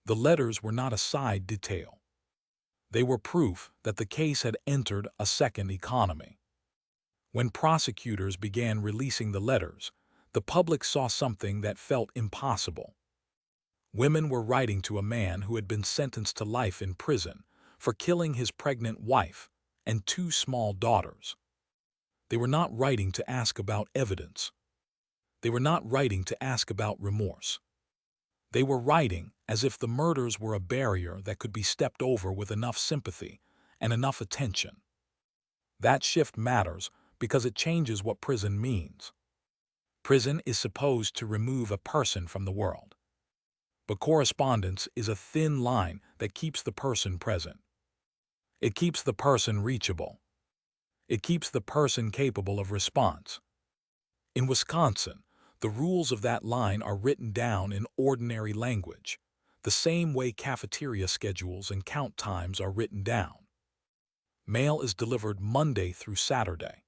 The letters were not a side detail. They were proof that the case had entered a second economy. When prosecutors began releasing the letters, the public saw something that felt impossible. Women were writing to a man who had been sentenced to life in prison for killing his pregnant wife and two small daughters. They were not writing to ask about evidence. They were not writing to ask about remorse. They were writing as if the murders were a barrier that could be stepped over with enough sympathy and enough attention. That shift matters because it changes what prison means. Prison is supposed to remove a person from the world. But correspondence is a thin line that keeps the person present. It keeps the person reachable. It keeps the person capable of response. In Wisconsin, the rules of that line are written down in ordinary language, the same way cafeteria schedules and count times are written down. Mail is delivered Monday through Saturday.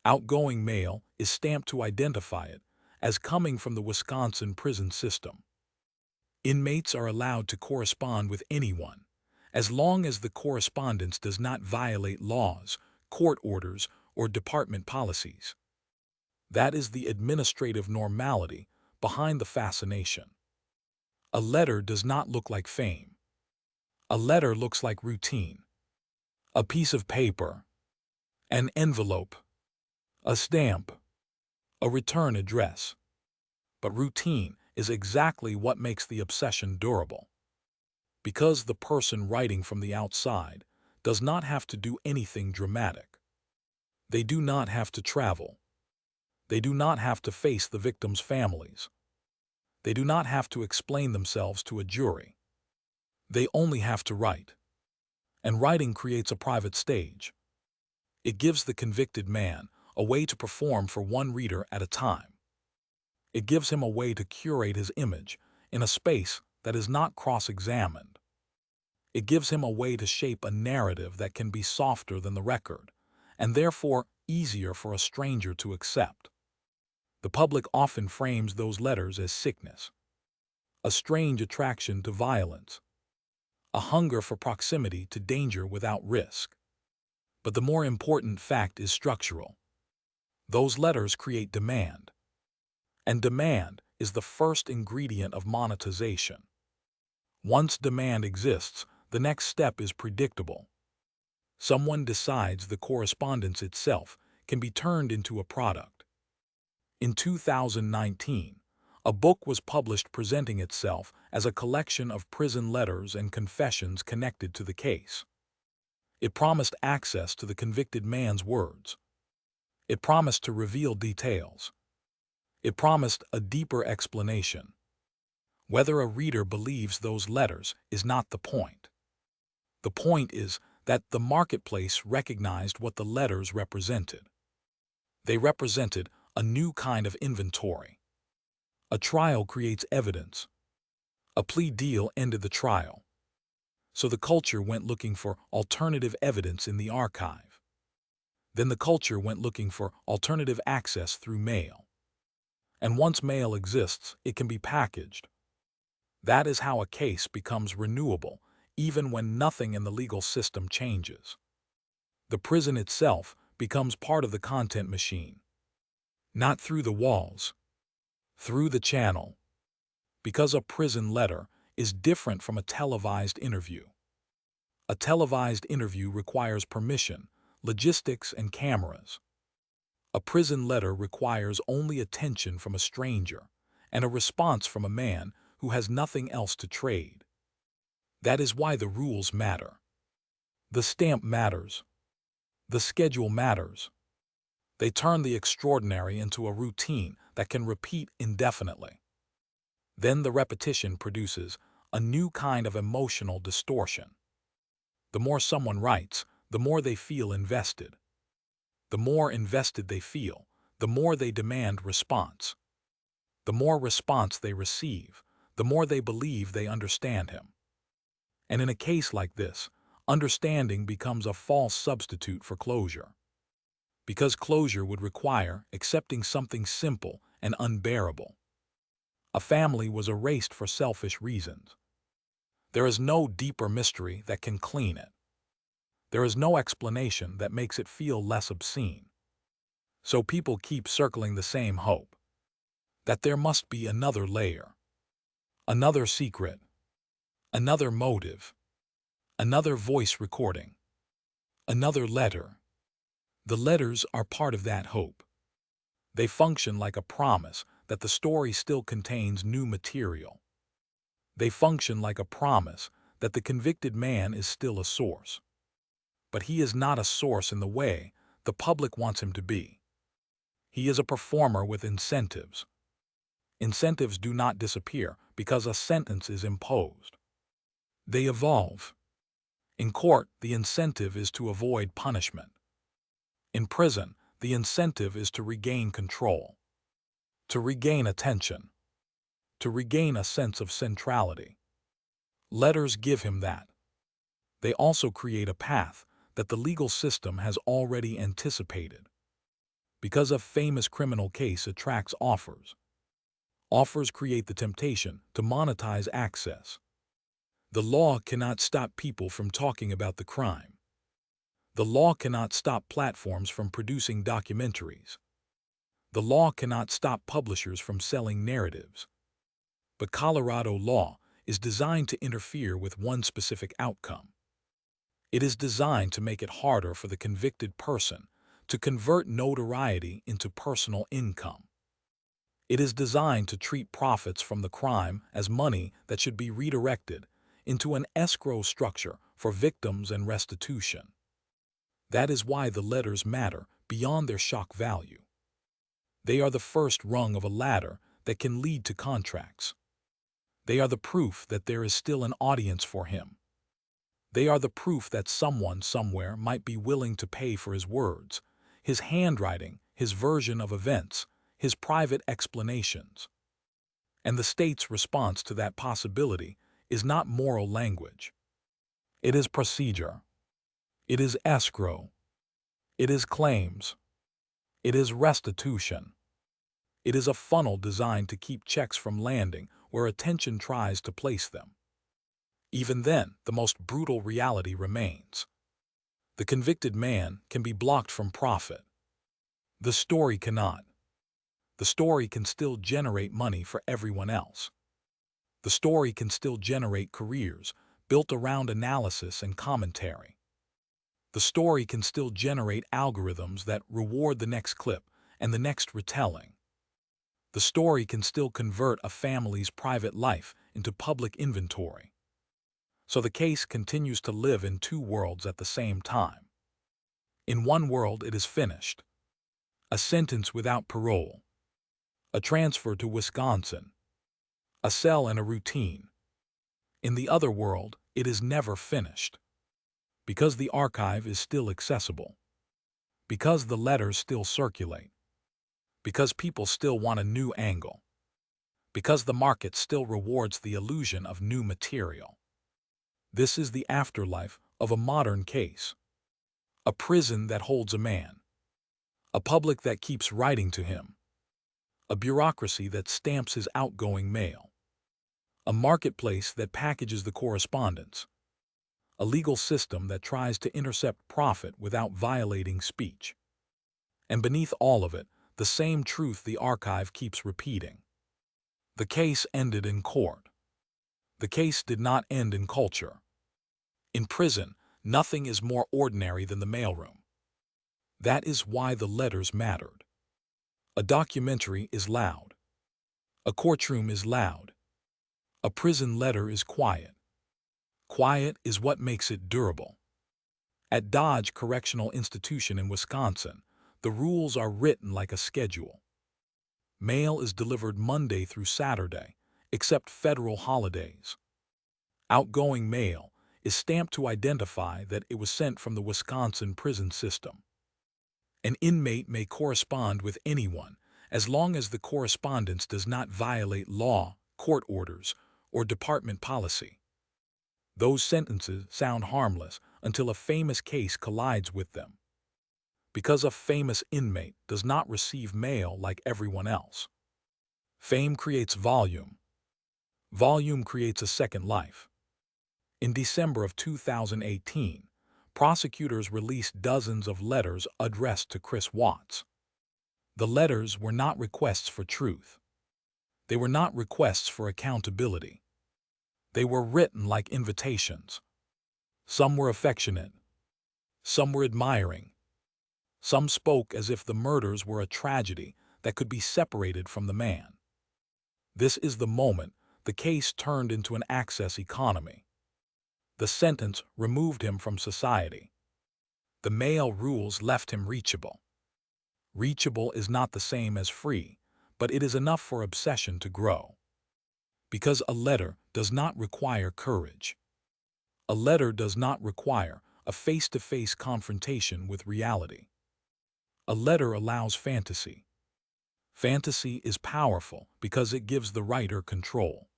Outgoing mail is stamped to identify it as coming from the Wisconsin prison system. Inmates are allowed to correspond with anyone, as long as the correspondence does not violate laws, court orders, or department policies. That is the administrative normality behind the fascination. A letter does not look like fame. A letter looks like routine. A piece of paper, an envelope, a stamp, a return address. But routine is exactly what makes the obsession durable. Because the person writing from the outside does not have to do anything dramatic. They do not have to travel. They do not have to face the victims' families. They do not have to explain themselves to a jury. They only have to write. And writing creates a private stage. It gives the convicted man a way to perform for one reader at a time. It gives him a way to curate his image in a space that is not cross-examined. It gives him a way to shape a narrative that can be softer than the record, and therefore easier for a stranger to accept. The public often frames those letters as sickness, a strange attraction to violence, a hunger for proximity to danger without risk. But the more important fact is structural. Those letters create demand. And demand is the first ingredient of monetization. Once demand exists, the next step is predictable. Someone decides the correspondence itself can be turned into a product. In 2019, a book was published presenting itself as a collection of prison letters and confessions connected to the case. It promised access to the convicted man's words. It promised to reveal details. It promised a deeper explanation. Whether a reader believes those letters is not the point. The point is that the marketplace recognized what the letters represented. They represented a new kind of inventory. A trial creates evidence. A plea deal ended the trial. So the culture went looking for alternative evidence in the archive. Then the culture went looking for alternative access through mail. And once mail exists, it can be packaged. That is how a case becomes renewable, even when nothing in the legal system changes. The prison itself becomes part of the content machine. Not through the walls, through the channel. Because a prison letter is different from a televised interview. A televised interview requires permission, logistics, and cameras. A prison letter requires only attention from a stranger and a response from a man who has nothing else to trade. That is why the rules matter. The stamp matters. The schedule matters. They turn the extraordinary into a routine that can repeat indefinitely. Then the repetition produces a new kind of emotional distortion. The more someone writes, the more they feel invested. The more invested they feel, the more they demand response. The more response they receive, the more they believe they understand him. And in a case like this, understanding becomes a false substitute for closure. Because closure would require accepting something simple and unbearable. A family was erased for selfish reasons. There is no deeper mystery that can clean it. There is no explanation that makes it feel less obscene. So people keep circling the same hope, that there must be another layer, another secret, another motive, another voice recording, another letter. The letters are part of that hope. They function like a promise that the story still contains new material. They function like a promise that the convicted man is still a source. But he is not a source in the way the public wants him to be. He is a performer with incentives. Incentives do not disappear because a sentence is imposed. They evolve. In court, the incentive is to avoid punishment. In prison, the incentive is to regain control, to regain attention, to regain a sense of centrality. Letters give him that. They also create a path that the legal system has already anticipated. Because a famous criminal case attracts offers. Offers create the temptation to monetize access. The law cannot stop people from talking about the crime. The law cannot stop platforms from producing documentaries. The law cannot stop publishers from selling narratives. But Colorado law is designed to interfere with one specific outcome. It is designed to make it harder for the convicted person to convert notoriety into personal income. It is designed to treat profits from the crime as money that should be redirected into an escrow structure for victims and restitution. That is why the letters matter beyond their shock value. They are the first rung of a ladder that can lead to contracts. They are the proof that there is still an audience for him. They are the proof that someone somewhere might be willing to pay for his words, his handwriting, his version of events, his private explanations. And the state's response to that possibility is not moral language. It is procedure. It is escrow. It is claims. It is restitution. It is a funnel designed to keep checks from landing where attention tries to place them. Even then, the most brutal reality remains. The convicted man can be blocked from profit. The story cannot. The story can still generate money for everyone else. The story can still generate careers built around analysis and commentary. The story can still generate algorithms that reward the next clip and the next retelling. The story can still convert a family's private life into public inventory. So the case continues to live in two worlds at the same time. In one world it is finished. A sentence without parole. A transfer to Wisconsin. A cell and a routine. In the other world, it is never finished. Because the archive is still accessible. Because the letters still circulate. Because people still want a new angle. Because the market still rewards the illusion of new material. This is the afterlife of a modern case. A prison that holds a man. A public that keeps writing to him. A bureaucracy that stamps his outgoing mail. A marketplace that packages the correspondence. A legal system that tries to intercept profit without violating speech. And beneath all of it, the same truth the archive keeps repeating. The case ended in court. The case did not end in culture. In prison, nothing is more ordinary than the mailroom. That is why the letters mattered. A documentary is loud. A courtroom is loud. A prison letter is quiet. Quiet is what makes it durable. At Dodge Correctional Institution in Wisconsin, the rules are written like a schedule. Mail is delivered Monday through Saturday, except federal holidays. Outgoing mail is stamped to identify that it was sent from the Wisconsin prison system. An inmate may correspond with anyone as long as the correspondence does not violate law, court orders, or department policy. Those sentences sound harmless until a famous case collides with them. Because a famous inmate does not receive mail like everyone else. Fame creates volume. Volume creates a second life. In December of 2018, prosecutors released dozens of letters addressed to Chris Watts. The letters were not requests for truth. They were not requests for accountability. They were written like invitations. Some were affectionate. Some were admiring. Some spoke as if the murders were a tragedy that could be separated from the man. This is the moment the case turned into an access economy. The sentence removed him from society. The male rules left him reachable. Reachable is not the same as free, but it is enough for obsession to grow. Because a letter does not require courage. A letter does not require a face-to-face confrontation with reality. A letter allows fantasy. Fantasy is powerful because it gives the writer control.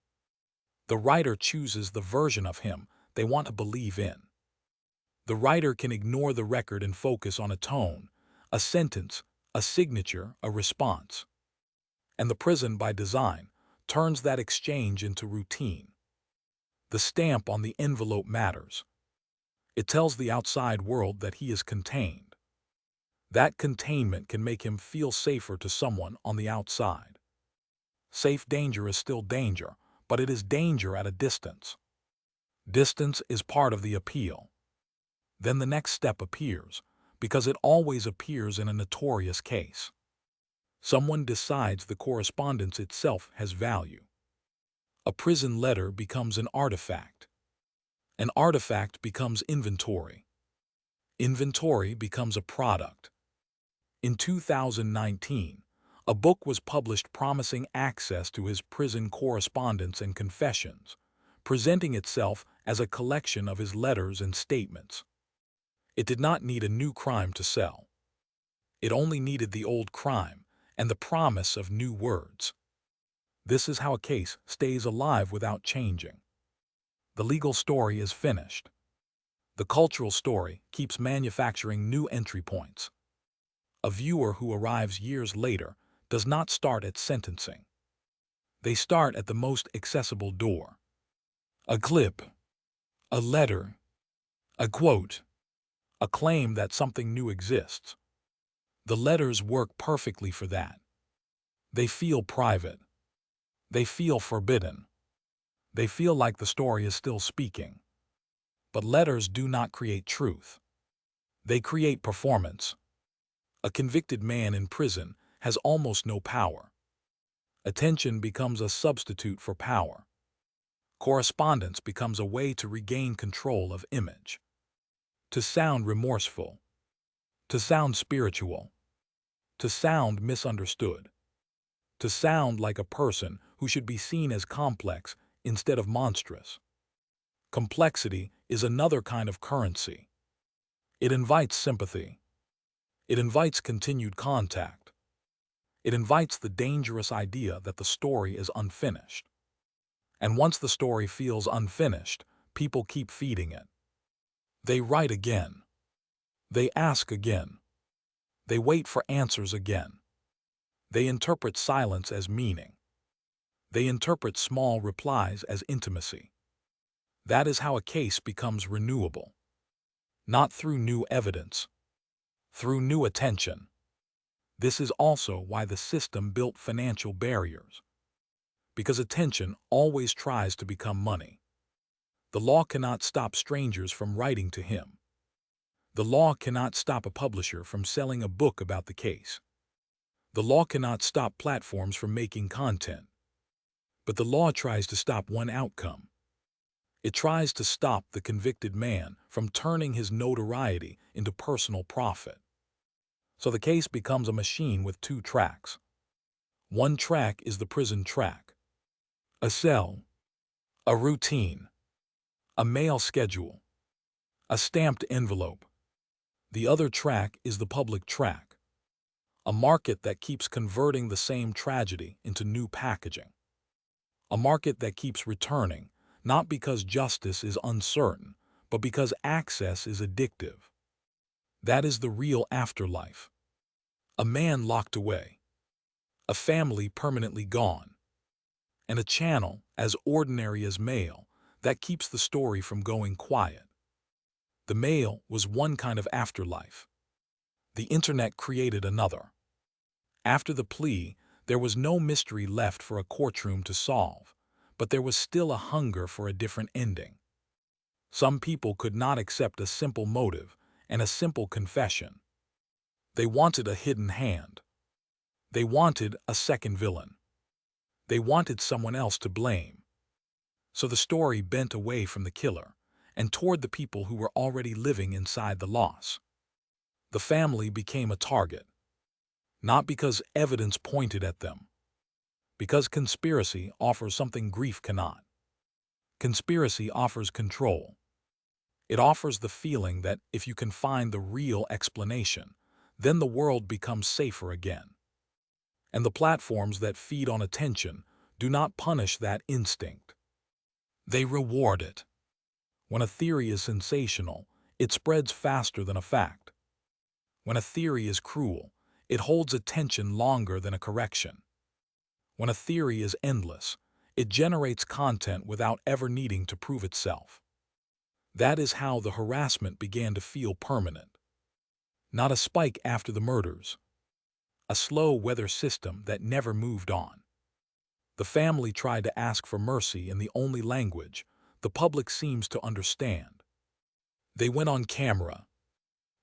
The writer chooses the version of him they want to believe in. The writer can ignore the record and focus on a tone, a sentence, a signature, a response. And the prison, by design, turns that exchange into routine. The stamp on the envelope matters. It tells the outside world that he is contained. That containment can make him feel safer to someone on the outside. Safe danger is still danger, but it is danger at a distance. Distance is part of the appeal. Then the next step appears, because it always appears in a notorious case. Someone decides the correspondence itself has value. A prison letter becomes an artifact. An artifact becomes inventory. Inventory becomes a product. In 2019, a book was published promising access to his prison correspondence and confessions, presenting itself as a collection of his letters and statements. It did not need a new crime to sell. It only needed the old crime and the promise of new words. This is how a case stays alive without changing. The legal story is finished. The cultural story keeps manufacturing new entry points. A viewer who arrives years later does not start at sentencing. They start at the most accessible door. A clip, a letter, a quote, a claim that something new exists. The letters work perfectly for that. They feel private. They feel forbidden. They feel like the story is still speaking. But letters do not create truth. They create performance. A convicted man in prison has almost no power. Attention becomes a substitute for power. Correspondence becomes a way to regain control of image. To sound remorseful. To sound spiritual. To sound misunderstood. To sound like a person who should be seen as complex instead of monstrous. Complexity is another kind of currency. It invites sympathy. It invites continued contact. It invites the dangerous idea that the story is unfinished. And once the story feels unfinished, people keep feeding it. They write again. They ask again. They wait for answers again. They interpret silence as meaning. They interpret small replies as intimacy. That is how a case becomes renewable. Not through new evidence, through new attention. This is also why the system built financial barriers. Because attention always tries to become money. The law cannot stop strangers from writing to him. The law cannot stop a publisher from selling a book about the case. The law cannot stop platforms from making content. But the law tries to stop one outcome. It tries to stop the convicted man from turning his notoriety into personal profit. So the case becomes a machine with two tracks. One track is the prison track. A cell, a routine, a mail schedule, a stamped envelope. The other track is the public track, a market that keeps converting the same tragedy into new packaging. A market that keeps returning, not because justice is uncertain, but because access is addictive. That is the real afterlife. A man locked away, a family permanently gone, and a channel as ordinary as mail That keeps the story from going quiet. The mail was one kind of afterlife. The internet created another. After the plea, there was no mystery left for a courtroom to solve, but there was still a hunger for a different ending. Some people could not accept a simple motive and a simple confession. They wanted a hidden hand. They wanted a second villain. They wanted someone else to blame. So the story bent away from the killer and toward the people who were already living inside the loss. The family became a target, not because evidence pointed at them, because conspiracy offers something grief cannot. Conspiracy offers control. It offers the feeling that if you can find the real explanation, then the world becomes safer again. And the platforms that feed on attention do not punish that instinct. They reward it. When a theory is sensational, it spreads faster than a fact. When a theory is cruel, it holds attention longer than a correction. When a theory is endless, it generates content without ever needing to prove itself. That is how the harassment began to feel permanent. Not a spike after the murders. A slow weather system that never moved on. The family tried to ask for mercy in the only language the public seems to understand. They went on camera.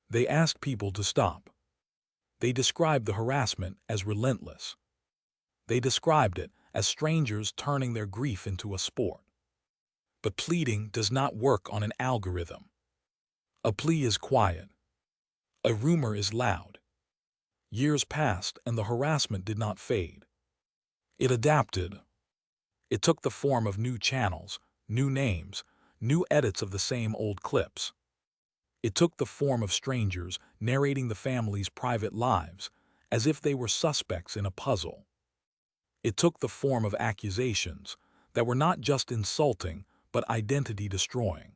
They asked people to stop. They described the harassment as relentless. They described it as strangers turning their grief into a sport. But pleading does not work on an algorithm. A plea is quiet. A rumor is loud. Years passed and the harassment did not fade. It adapted. It took the form of new channels, new names, new edits of the same old clips. It took the form of strangers narrating the family's private lives as if they were suspects in a puzzle. It took the form of accusations that were not just insulting but identity-destroying.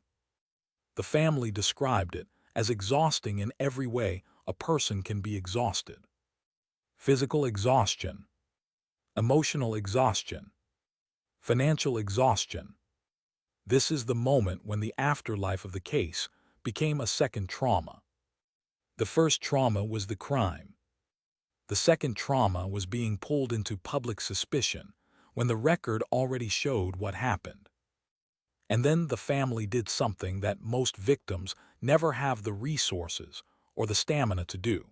The family described it as exhausting in every way a person can be exhausted. Physical exhaustion, emotional exhaustion, financial exhaustion. This is the moment when the afterlife of the case became a second trauma. The first trauma was the crime. The second trauma was being pulled into public suspicion when the record already showed what happened. And then the family did something that most victims never have the resources or the stamina to do.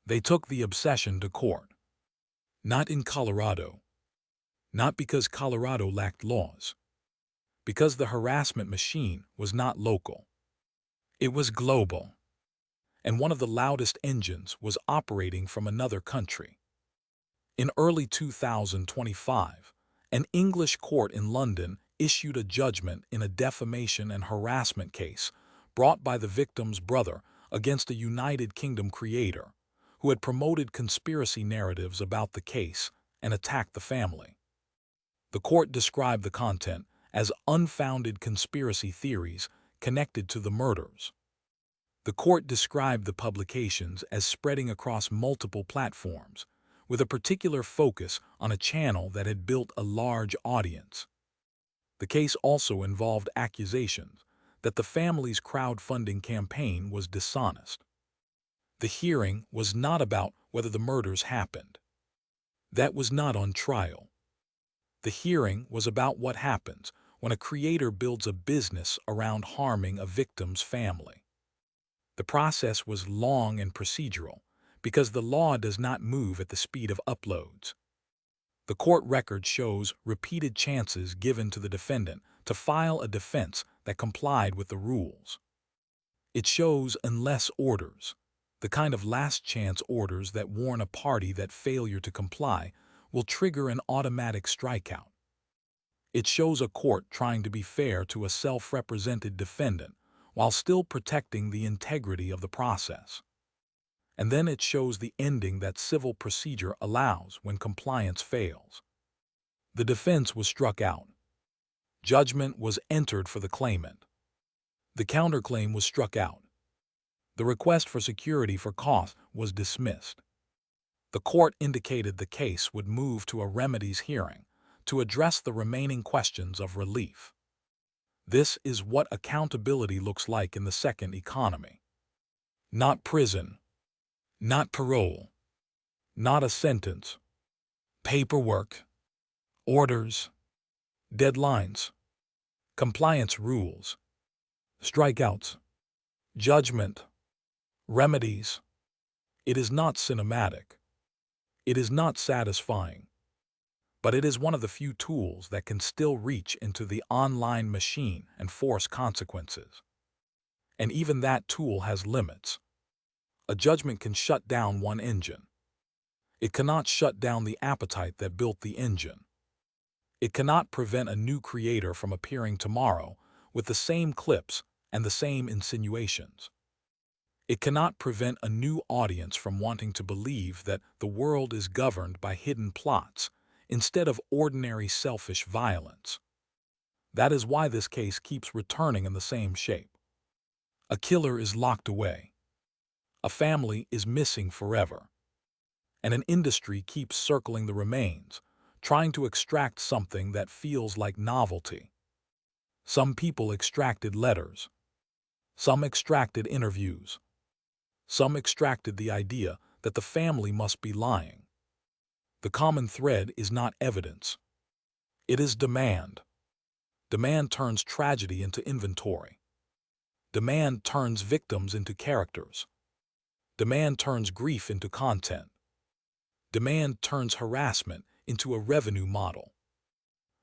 They took the obsession to court. Not in Colorado. Not because Colorado lacked laws. Because the harassment machine was not local. It was global. And one of the loudest engines was operating from another country. In early 2025, an English court in London issued a judgment in a defamation and harassment case brought by the victim's brother against a United Kingdom creator who had promoted conspiracy narratives about the case and attacked the family. The court described the content as unfounded conspiracy theories connected to the murders. The court described the publications as spreading across multiple platforms, with a particular focus on a channel that had built a large audience. The case also involved accusations that the family's crowdfunding campaign was dishonest. The hearing was not about whether the murders happened. That was not on trial. The hearing was about what happens when a creator builds a business around harming a victim's family. The process was long and procedural because the law does not move at the speed of uploads. The court record shows repeated chances given to the defendant to file a defense that complied with the rules. It shows unless orders, the kind of last-chance orders that warn a party that failure to comply will trigger an automatic strikeout. It shows a court trying to be fair to a self-represented defendant while still protecting the integrity of the process. And then it shows the ending that civil procedure allows when compliance fails. The defense was struck out. Judgment was entered for the claimant. The counterclaim was struck out. The request for security for costs was dismissed. The court indicated the case would move to a remedies hearing to address the remaining questions of relief. This is what accountability looks like in the second economy. Not prison, not parole, not a sentence, paperwork, orders, deadlines, compliance rules, strikeouts, judgment, remedies. It is not cinematic. It is not satisfying. But it is one of the few tools that can still reach into the online machine and force consequences. And even that tool has limits. A judgment can shut down one engine. It cannot shut down the appetite that built the engine. It cannot prevent a new creator from appearing tomorrow with the same clips and the same insinuations. It cannot prevent a new audience from wanting to believe that the world is governed by hidden plots instead of ordinary selfish violence. That is why this case keeps returning in the same shape. A killer is locked away. A family is missing forever. And an industry keeps circling the remains, trying to extract something that feels like novelty. Some people extracted letters. Some extracted interviews. Some extracted the idea that the family must be lying. The common thread is not evidence. It is demand. Demand turns tragedy into inventory. Demand turns victims into characters. Demand turns grief into content. Demand turns harassment into a revenue model.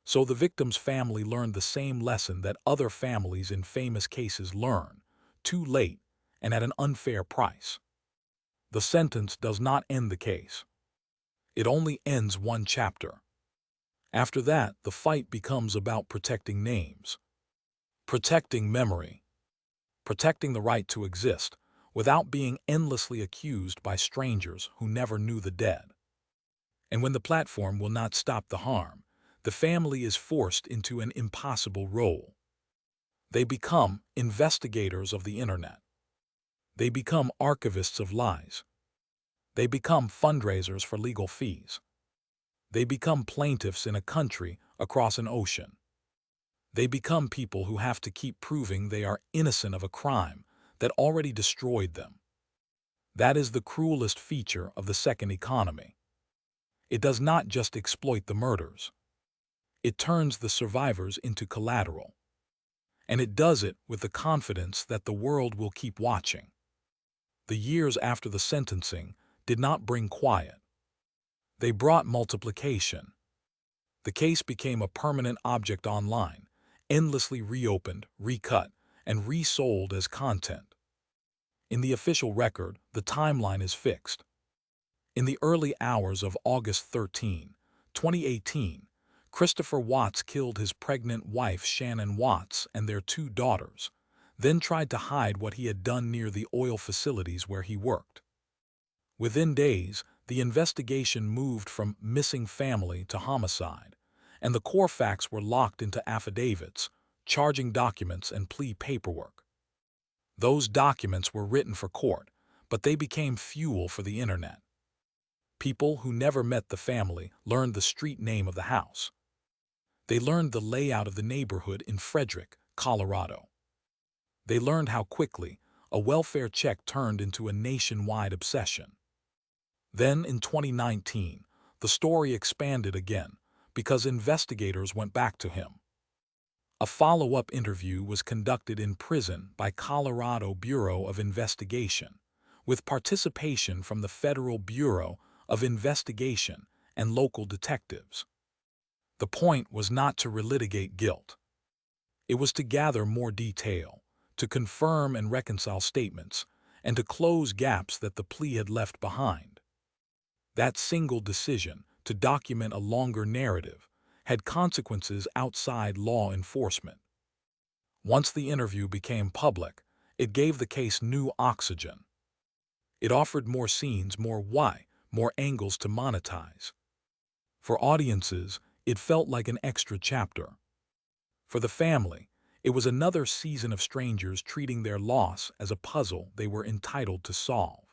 So the victim's family learned the same lesson that other families in famous cases learn, too late and at an unfair price. The sentence does not end the case. It only ends one chapter. After that, the fight becomes about protecting names, protecting memory, protecting the right to exist without being endlessly accused by strangers who never knew the dead. And when the platform will not stop the harm, the family is forced into an impossible role. They become investigators of the internet. They become archivists of lies. They become fundraisers for legal fees. They become plaintiffs in a country across an ocean. They become people who have to keep proving they are innocent of a crime that already destroyed them. That is the cruelest feature of the second economy. It does not just exploit the murders. It turns the survivors into collateral. And it does it with the confidence that the world will keep watching. The years after the sentencing did not bring quiet. They brought multiplication. The case became a permanent object online, endlessly reopened, recut, and resold as content. In the official record, the timeline is fixed. In the early hours of August 13, 2018, Christopher Watts killed his pregnant wife Shanann Watts and their two daughters, then tried to hide what he had done near the oil facilities where he worked. Within days, the investigation moved from missing family to homicide, and the core facts were locked into affidavits, charging documents, and plea paperwork. Those documents were written for court, but they became fuel for the internet. People who never met the family learned the street name of the house. They learned the layout of the neighborhood in Frederick, Colorado. They learned how quickly a welfare check turned into a nationwide obsession. Then, in 2019, the story expanded again because investigators went back to him. A follow-up interview was conducted in prison by Colorado Bureau of Investigation, with participation from the Federal Bureau of Investigation and local detectives. The point was not to relitigate guilt. It was to gather more detail, to confirm and reconcile statements, and to close gaps that the plea had left behind. That single decision, to document a longer narrative, had consequences outside law enforcement. Once the interview became public, it gave the case new oxygen. It offered more scenes, more why, more angles to monetize. For audiences, it felt like an extra chapter. For the family, it was another season of strangers treating their loss as a puzzle they were entitled to solve.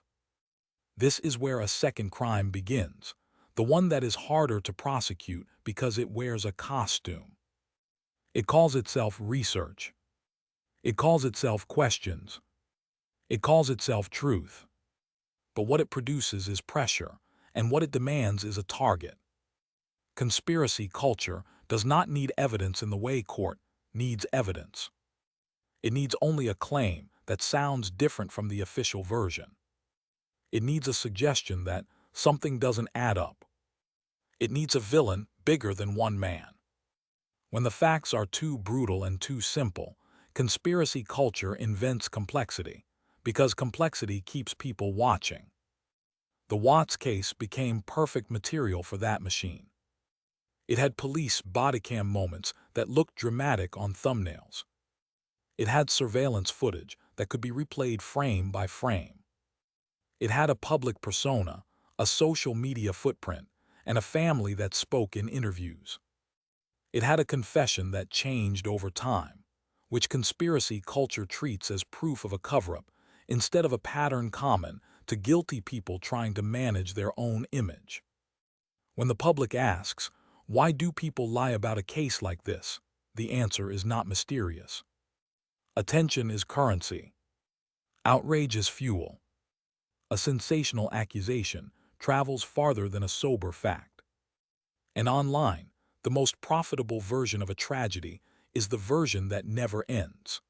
This is where a second crime begins, the one that is harder to prosecute because it wears a costume. It calls itself research. It calls itself questions. It calls itself truth. But what it produces is pressure, and what it demands is a target. Conspiracy culture does not need evidence in the way court needs evidence. It needs only a claim that sounds different from the official version. It needs a suggestion that something doesn't add up. It needs a villain bigger than one man. When the facts are too brutal and too simple, conspiracy culture invents complexity, because complexity keeps people watching. The Watts case became perfect material for that machine. It had police bodycam moments that looked dramatic on thumbnails. It had surveillance footage that could be replayed frame by frame. It had a public persona, a social media footprint, and a family that spoke in interviews. It had a confession that changed over time, which conspiracy culture treats as proof of a cover-up instead of a pattern common to guilty people trying to manage their own image. When the public asks, why do people lie about a case like this? The answer is not mysterious. Attention is currency. Outrage is fuel. A sensational accusation travels farther than a sober fact. And online, the most profitable version of a tragedy is the version that never ends.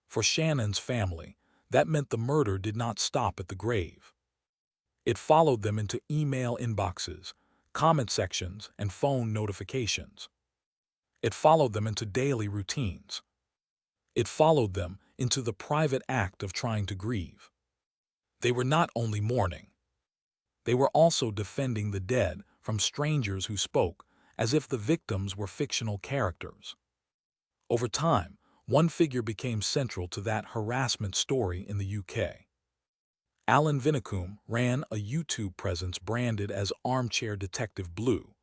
For Shanann's family, that meant the murder did not stop at the grave. It followed them into email inboxes, comment sections, and phone notifications. It followed them into daily routines. It followed them into the private act of trying to grieve. They were not only mourning. They were also defending the dead from strangers who spoke as if the victims were fictional characters. Over time, one figure became central to that harassment story in the UK. Alan Vinicombe ran a YouTube presence branded as Armchair Detective Blue,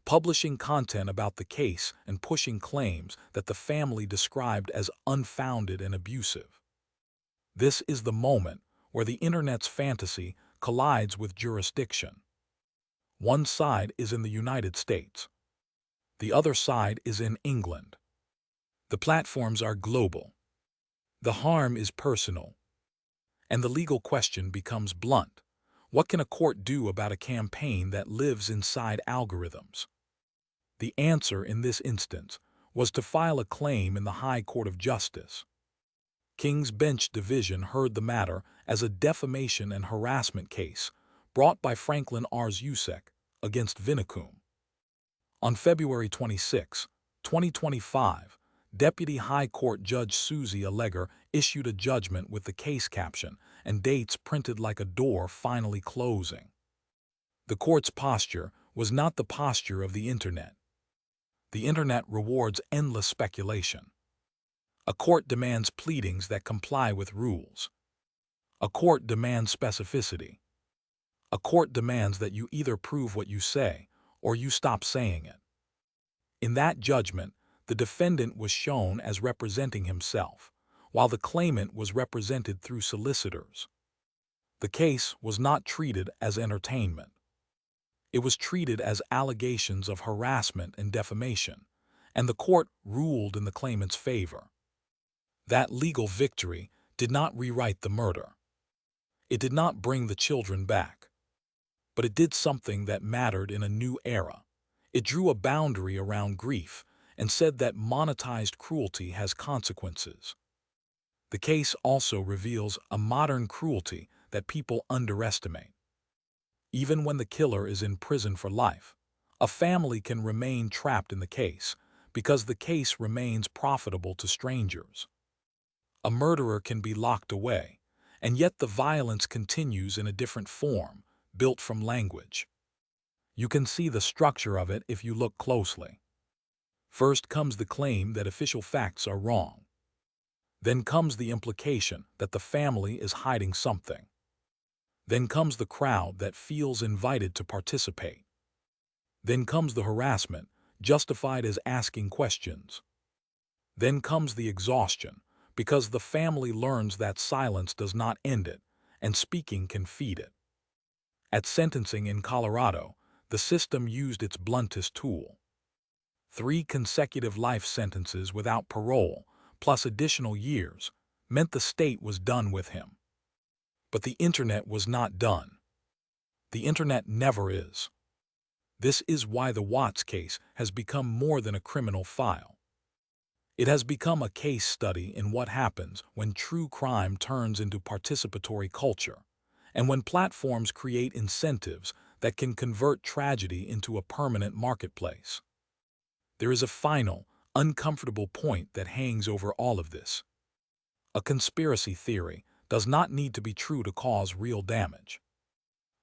publishing content about the case and pushing claims that the family described as unfounded and abusive. This is the moment where the internet's fantasy collides with jurisdiction. One side is in the United States. The other side is in England. The platforms are global. The harm is personal. And the legal question becomes blunt. What can a court do about a campaign that lives inside algorithms? The answer in this instance was to file a claim in the High Court of Justice. King's Bench Division heard the matter as a defamation and harassment case brought by Franklin R. Zusek against Vinicombe. On February 26, 2025, Deputy High Court Judge Susie Alleger issued a judgment with the case caption and dates printed like a door finally closing. The court's posture was not the posture of the internet. The internet rewards endless speculation. A court demands pleadings that comply with rules. A court demands specificity. A court demands that you either prove what you say or you stop saying it. In that judgment, the defendant was shown as representing himself, while the claimant was represented through solicitors. The case was not treated as entertainment. It was treated as allegations of harassment and defamation, and the court ruled in the claimant's favor. That legal victory did not rewrite the murder. It did not bring the children back. But it did something that mattered in a new era. It drew a boundary around grief and said that monetized cruelty has consequences. The case also reveals a modern cruelty that people underestimate. Even when the killer is in prison for life, a family can remain trapped in the case because the case remains profitable to strangers. A murderer can be locked away, and yet the violence continues in a different form, built from language. You can see the structure of it if you look closely. First comes the claim that official facts are wrong. Then comes the implication that the family is hiding something. Then comes the crowd that feels invited to participate. Then comes the harassment, justified as asking questions. Then comes the exhaustion, because the family learns that silence does not end it, and speaking can feed it. At sentencing in Colorado, the system used its bluntest tool. 3 consecutive life sentences without parole, plus additional years, meant the state was done with him. But the internet was not done. The internet never is. This is why the Watts case has become more than a criminal file. It has become a case study in what happens when true crime turns into participatory culture, and when platforms create incentives that can convert tragedy into a permanent marketplace. There is a final, uncomfortable point that hangs over all of this. A conspiracy theory does not need to be true to cause real damage.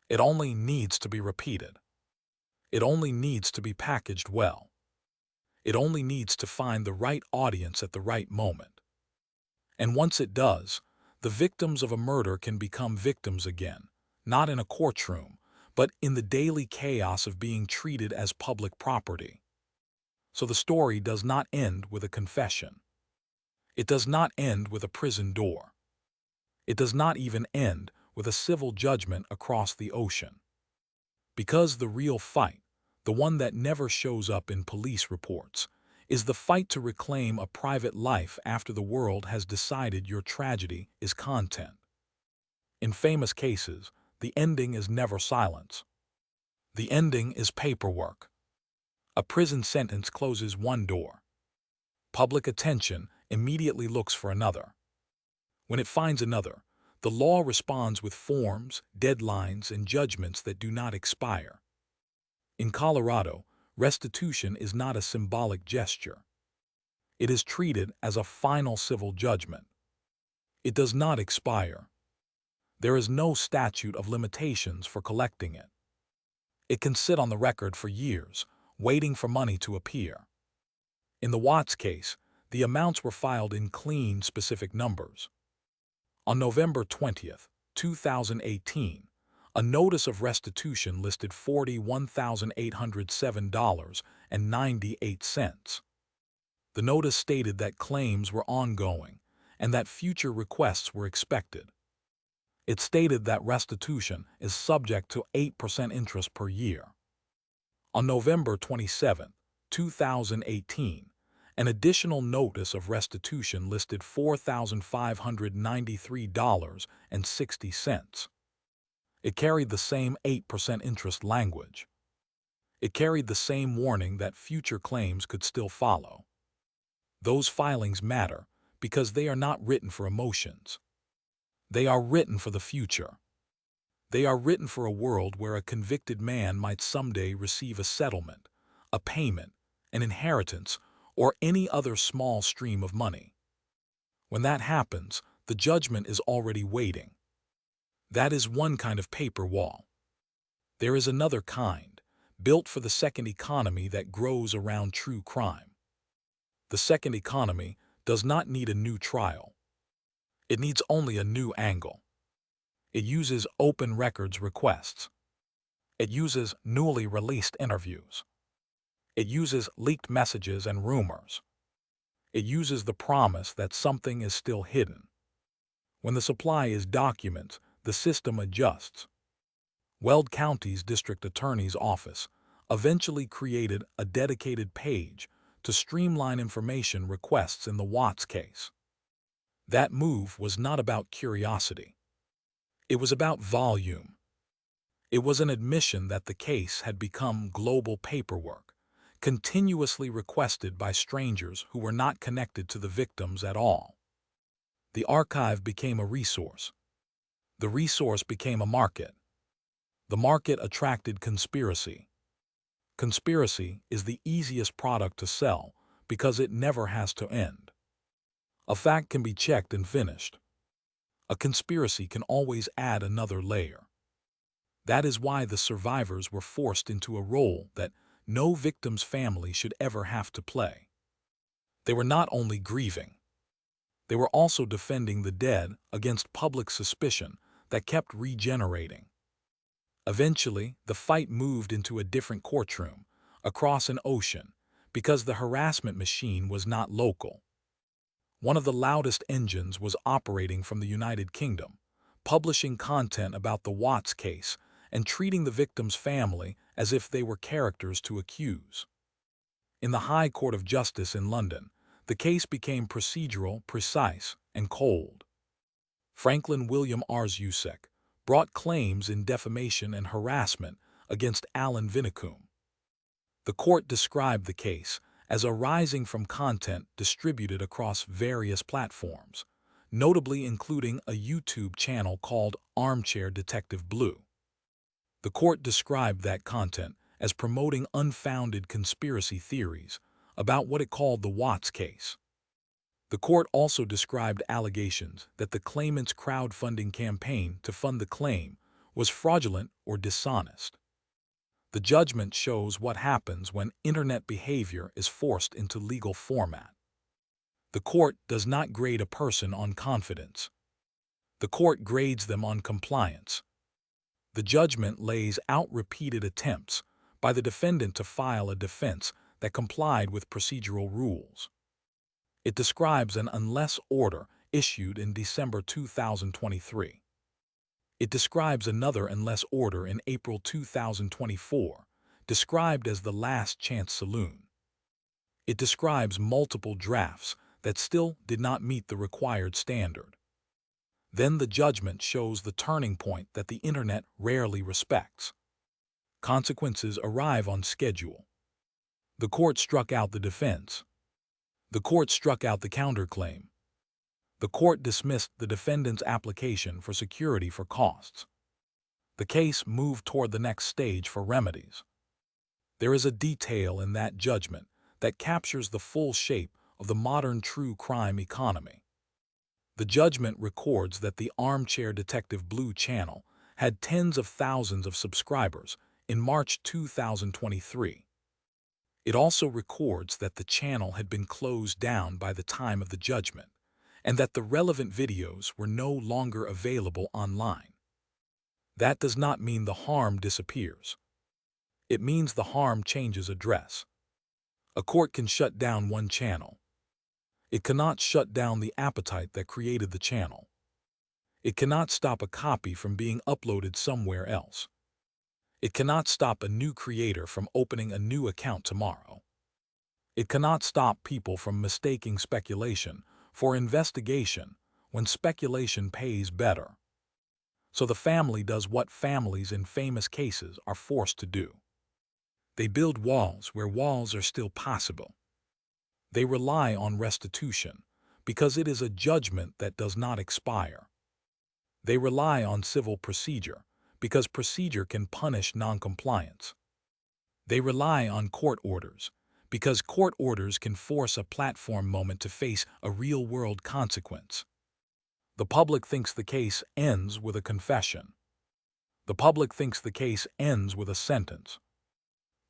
It only needs to be repeated. It only needs to be packaged well. It only needs to find the right audience at the right moment. And once it does, the victims of a murder can become victims again, not in a courtroom, but in the daily chaos of being treated as public property. So the story does not end with a confession. It does not end with a prison door. It does not even end with a civil judgment across the ocean. Because the real fight, the one that never shows up in police reports, is the fight to reclaim a private life after the world has decided your tragedy is content. In famous cases, the ending is never silence. The ending is paperwork. A prison sentence closes one door. Public attention immediately looks for another. When it finds another, the law responds with forms, deadlines, and judgments that do not expire. In Colorado, restitution is not a symbolic gesture. It is treated as a final civil judgment. It does not expire. There is no statute of limitations for collecting it. It can sit on the record for years, waiting for money to appear. In the Watts case, the amounts were filed in clean, specific numbers. On November 20th, 2018, a notice of restitution listed $41,807.98. The notice stated that claims were ongoing and that future requests were expected. It stated that restitution is subject to 8% interest per year. On November 27, 2018, an additional notice of restitution listed $4,593.60. It carried the same 8% interest language. It carried the same warning that future claims could still follow. Those filings matter because they are not written for emotions. They are written for the future. They are written for a world where a convicted man might someday receive a settlement, a payment, an inheritance, or any other small stream of money. When that happens, the judgment is already waiting. That is one kind of paper wall. There is another kind, built for the second economy that grows around true crime. The second economy does not need a new trial. It needs only a new angle. It uses open records requests. It uses newly released interviews. It uses leaked messages and rumors. It uses the promise that something is still hidden. When the supply is documents, the system adjusts. Weld County's district attorney's office eventually created a dedicated page to streamline information requests in the Watts case. That move was not about curiosity. It was about volume. It was an admission that the case had become global paperwork, continuously requested by strangers who were not connected to the victims at all. The archive became a resource. The resource became a market. The market attracted conspiracy. Conspiracy is the easiest product to sell because it never has to end. A fact can be checked and finished. A conspiracy can always add another layer. That is why the survivors were forced into a role that no victim's family should ever have to play. They were not only grieving. They were also defending the dead against public suspicion that kept regenerating. Eventually, the fight moved into a different courtroom, across an ocean, because the harassment machine was not local. One of the loudest engines was operating from the United Kingdom, publishing content about the Watts case and treating the victim's family as if they were characters to accuse. In the High Court of Justice in London, the case became procedural, precise, and cold. Franklin William Arzusek brought claims in defamation and harassment against Alan Vinicombe. The court described the case as arising from content distributed across various platforms, notably including a YouTube channel called Armchair Detective Blue. The court described that content as promoting unfounded conspiracy theories about what it called the Watts case. The court also described allegations that the claimant's crowdfunding campaign to fund the claim was fraudulent or dishonest. The judgment shows what happens when internet behavior is forced into legal format. The court does not grade a person on confidence. The court grades them on compliance. The judgment lays out repeated attempts by the defendant to file a defense that complied with procedural rules. It describes an unless order issued in December 2023. It describes another unless order in April 2024, described as the last chance saloon. It describes multiple drafts that still did not meet the required standard. Then the judgment shows the turning point that the internet rarely respects. Consequences arrive on schedule. The court struck out the defense. The court struck out the counterclaim. The court dismissed the defendant's application for security for costs. The case moved toward the next stage for remedies. There is a detail in that judgment that captures the full shape of the modern true crime economy. The judgment records that the Armchair Detective Blue channel had tens of thousands of subscribers in March 2023. It also records that the channel had been closed down by the time of the judgment, and that the relevant videos were no longer available online. That does not mean the harm disappears. It means the harm changes address. A court can shut down one channel. It cannot shut down the appetite that created the channel. It cannot stop a copy from being uploaded somewhere else. It cannot stop a new creator from opening a new account tomorrow. It cannot stop people from mistaking speculation for investigation when speculation pays better. So the family does what families in famous cases are forced to do. They build walls where walls are still possible. They rely on restitution because it is a judgment that does not expire. They rely on civil procedure because procedure can punish noncompliance. They rely on court orders because court orders can force a platform moment to face a real-world consequence. The public thinks the case ends with a confession. The public thinks the case ends with a sentence.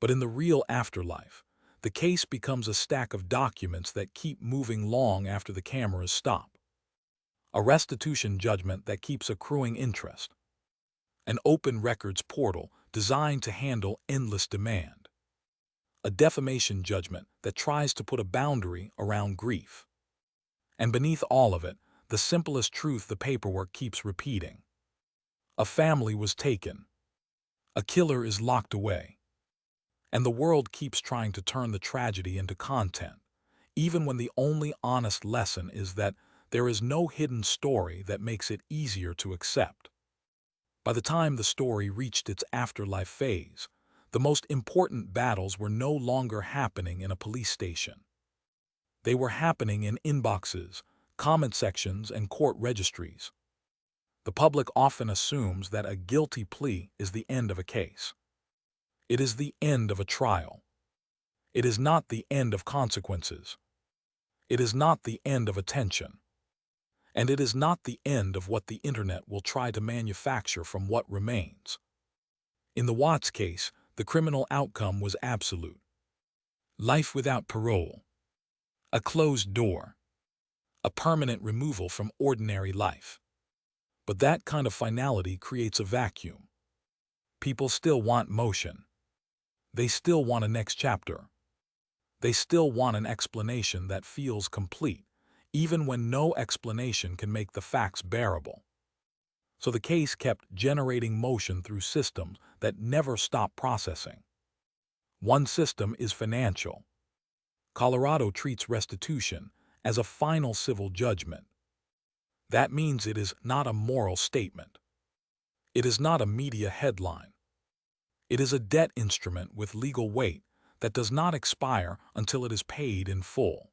But in the real afterlife, the case becomes a stack of documents that keep moving long after the cameras stop. A restitution judgment that keeps accruing interest. An open records portal designed to handle endless demand. A defamation judgment that tries to put a boundary around grief. And beneath all of it, the simplest truth the paperwork keeps repeating. A family was taken. A killer is locked away. And the world keeps trying to turn the tragedy into content, even when the only honest lesson is that there is no hidden story that makes it easier to accept. By the time the story reached its afterlife phase, the most important battles were no longer happening in a police station. They were happening in inboxes, comment sections, and court registries. The public often assumes that a guilty plea is the end of a case. It is the end of a trial. It is not the end of consequences. It is not the end of attention. And it is not the end of what the internet will try to manufacture from what remains. In the Watts case, the criminal outcome was absolute. Life without parole. A closed door. A permanent removal from ordinary life. But that kind of finality creates a vacuum. People still want motion. They still want a next chapter. They still want an explanation that feels complete, even when no explanation can make the facts bearable. So the case kept generating motion through systems that never stopped processing. One system is financial. Colorado treats restitution as a final civil judgment. That means it is not a moral statement. It is not a media headline. It is a debt instrument with legal weight that does not expire until it is paid in full.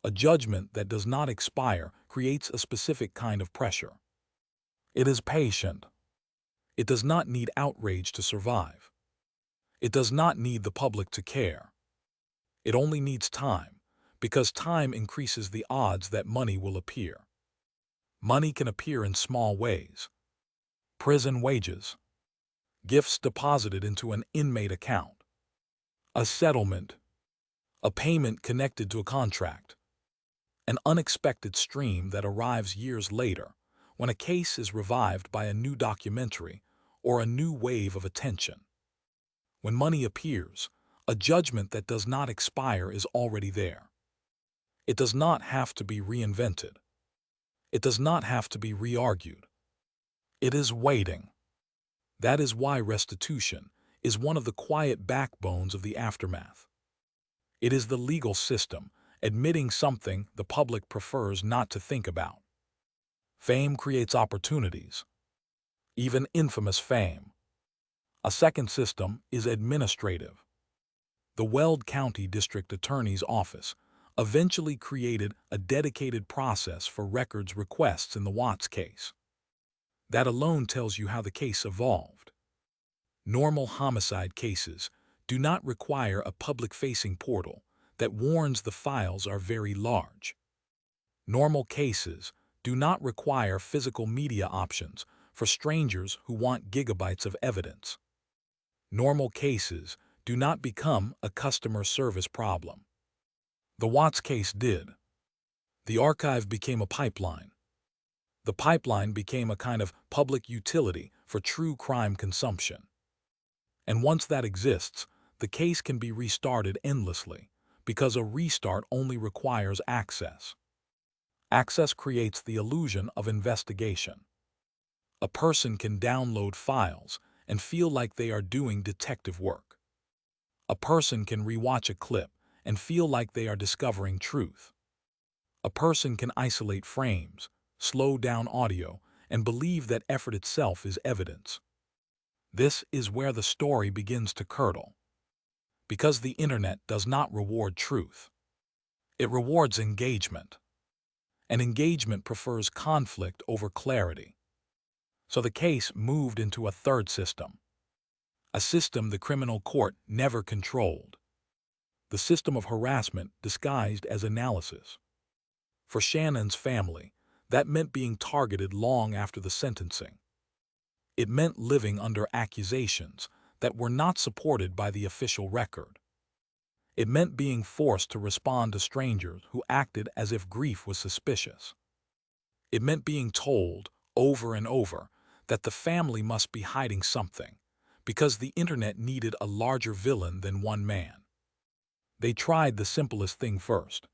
A judgment that does not expire creates a specific kind of pressure. It is patient. It does not need outrage to survive. It does not need the public to care. It only needs time, because time increases the odds that money will appear. Money can appear in small ways. Prison wages. Gifts deposited into an inmate account. A settlement. A payment connected to a contract. An unexpected stream that arrives years later when a case is revived by a new documentary or a new wave of attention. When money appears, a judgment that does not expire is already there. It does not have to be reinvented. It does not have to be re-argued. It is waiting. That is why restitution is one of the quiet backbones of the aftermath. It is the legal system admitting something the public prefers not to think about. Fame creates opportunities, even infamous fame. A second system is administrative. The Weld County District Attorney's Office eventually created a dedicated process for records requests in the Watts case. That alone tells you how the case evolved. Normal homicide cases do not require a public-facing portal that warns the files are very large. Normal cases do not require physical media options for strangers who want gigabytes of evidence. Normal cases do not become a customer service problem. The Watts case did. The archive became a pipeline. The pipeline became a kind of public utility for true crime consumption. And once that exists, the case can be restarted endlessly, because a restart only requires access. Access creates the illusion of investigation. A person can download files and feel like they are doing detective work. A person can rewatch a clip and feel like they are discovering truth. A person can isolate frames, slow down audio, and believe that effort itself is evidence. This is where the story begins to curdle. Because the internet does not reward truth. It rewards engagement. And engagement prefers conflict over clarity. So the case moved into a third system. A system the criminal court never controlled. The system of harassment disguised as analysis. For Shanann's family, that meant being targeted long after the sentencing. It meant living under accusations that were not supported by the official record. It meant being forced to respond to strangers who acted as if grief was suspicious. It meant being told, over and over, that the family must be hiding something, because the internet needed a larger villain than one man. They tried the simplest thing first.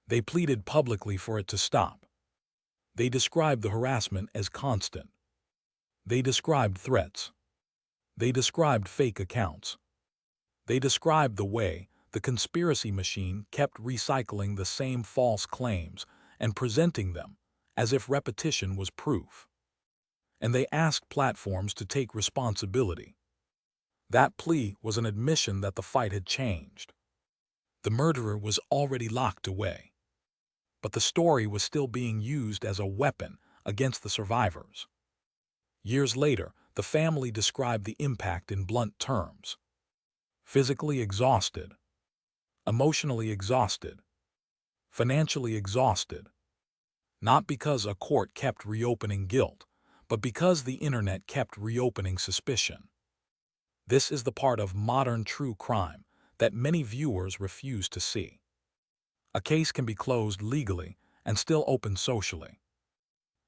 They pleaded publicly for it to stop. They described the harassment as constant. They described threats. They described fake accounts. They described the way the conspiracy machine kept recycling the same false claims and presenting them as if repetition was proof. And they asked platforms to take responsibility. That plea was an admission that the fight had changed. The murderer was already locked away. But the story was still being used as a weapon against the survivors. Years later, the family described the impact in blunt terms. Physically exhausted. Emotionally exhausted. Financially exhausted. Not because a court kept reopening guilt, but because the internet kept reopening suspicion. This is the part of modern true crime that many viewers refuse to see. A case can be closed legally and still open socially.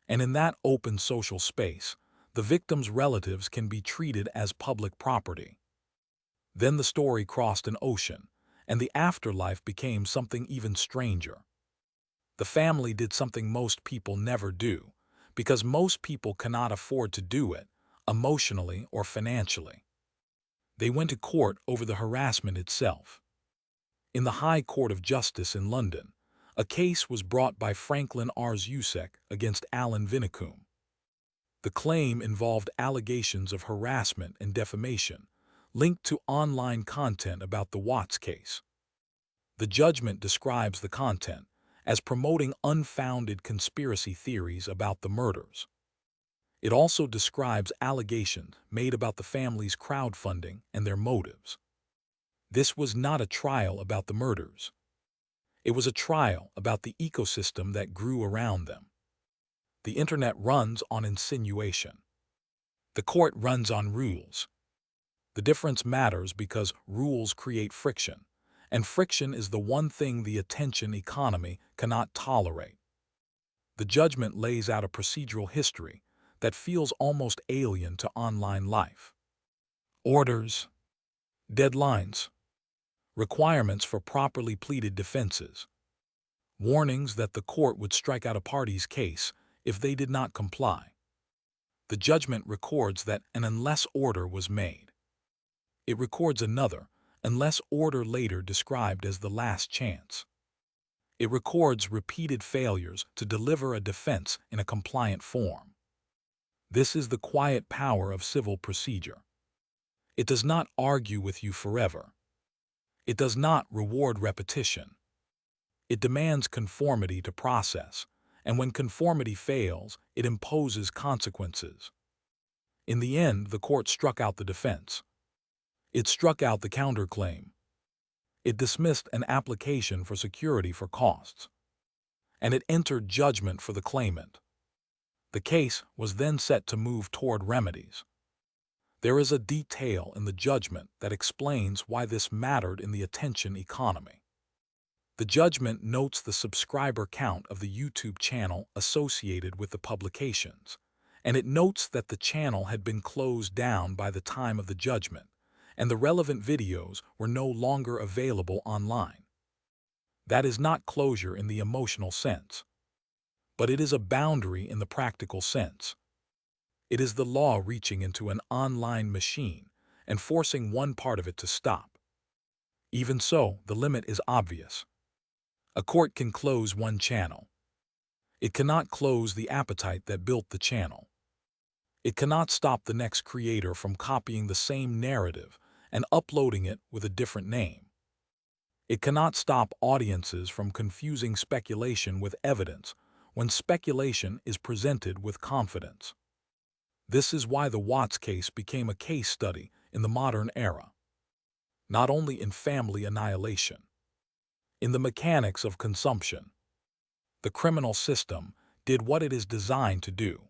And in that open social space, the victim's relatives can be treated as public property. Then the story crossed an ocean, and the afterlife became something even stranger. The family did something most people never do, because most people cannot afford to do it, emotionally or financially. They went to court over the harassment itself. In the High Court of Justice in London, a case was brought by Franklin R. Zusek against Alan Vinicombe. The claim involved allegations of harassment and defamation linked to online content about the Watts case. The judgment describes the content as promoting unfounded conspiracy theories about the murders. It also describes allegations made about the family's crowdfunding and their motives. This was not a trial about the murders. It was a trial about the ecosystem that grew around them. The internet runs on insinuation. The court runs on rules. The difference matters because rules create friction, and friction is the one thing the attention economy cannot tolerate. The judgment lays out a procedural history that feels almost alien to online life. Orders, deadlines, requirements for properly pleaded defenses, warnings that the court would strike out a party's case if they did not comply. The judgment records that an unless order was made. It records another unless order later described as the last chance. It records repeated failures to deliver a defense in a compliant form. This is the quiet power of civil procedure. It does not argue with you forever. It does not reward repetition. It demands conformity to process, and when conformity fails, it imposes consequences. In the end, the court struck out the defense. It struck out the counterclaim. It dismissed an application for security for costs. And it entered judgment for the claimant. The case was then set to move toward remedies. There is a detail in the judgment that explains why this mattered in the attention economy. The judgment notes the subscriber count of the YouTube channel associated with the publications, and it notes that the channel had been closed down by the time of the judgment, and the relevant videos were no longer available online. That is not closure in the emotional sense, but it is a boundary in the practical sense. It is the law reaching into an online machine and forcing one part of it to stop. Even so, the limit is obvious. A court can close one channel. It cannot close the appetite that built the channel. It cannot stop the next creator from copying the same narrative and uploading it with a different name. It cannot stop audiences from confusing speculation with evidence when speculation is presented with confidence. This is why the Watts case became a case study in the modern era, not only in family annihilation, in the mechanics of consumption. The criminal system did what it is designed to do.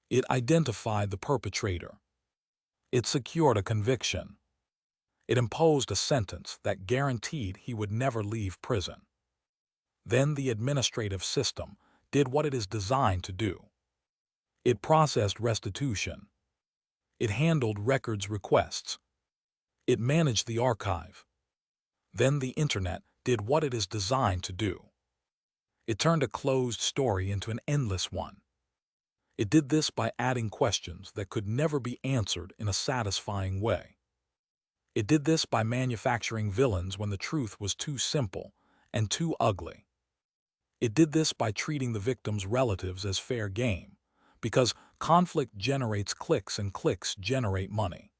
It identified the perpetrator. It secured a conviction. It imposed a sentence that guaranteed he would never leave prison. Then the administrative system did what it is designed to do. It processed restitution. It handled records requests. It managed the archive. Then the internet did what it is designed to do. It turned a closed story into an endless one. It did this by adding questions that could never be answered in a satisfying way. It did this by manufacturing villains when the truth was too simple and too ugly. It did this by treating the victim's relatives as fair game, because conflict generates clicks and clicks generate money.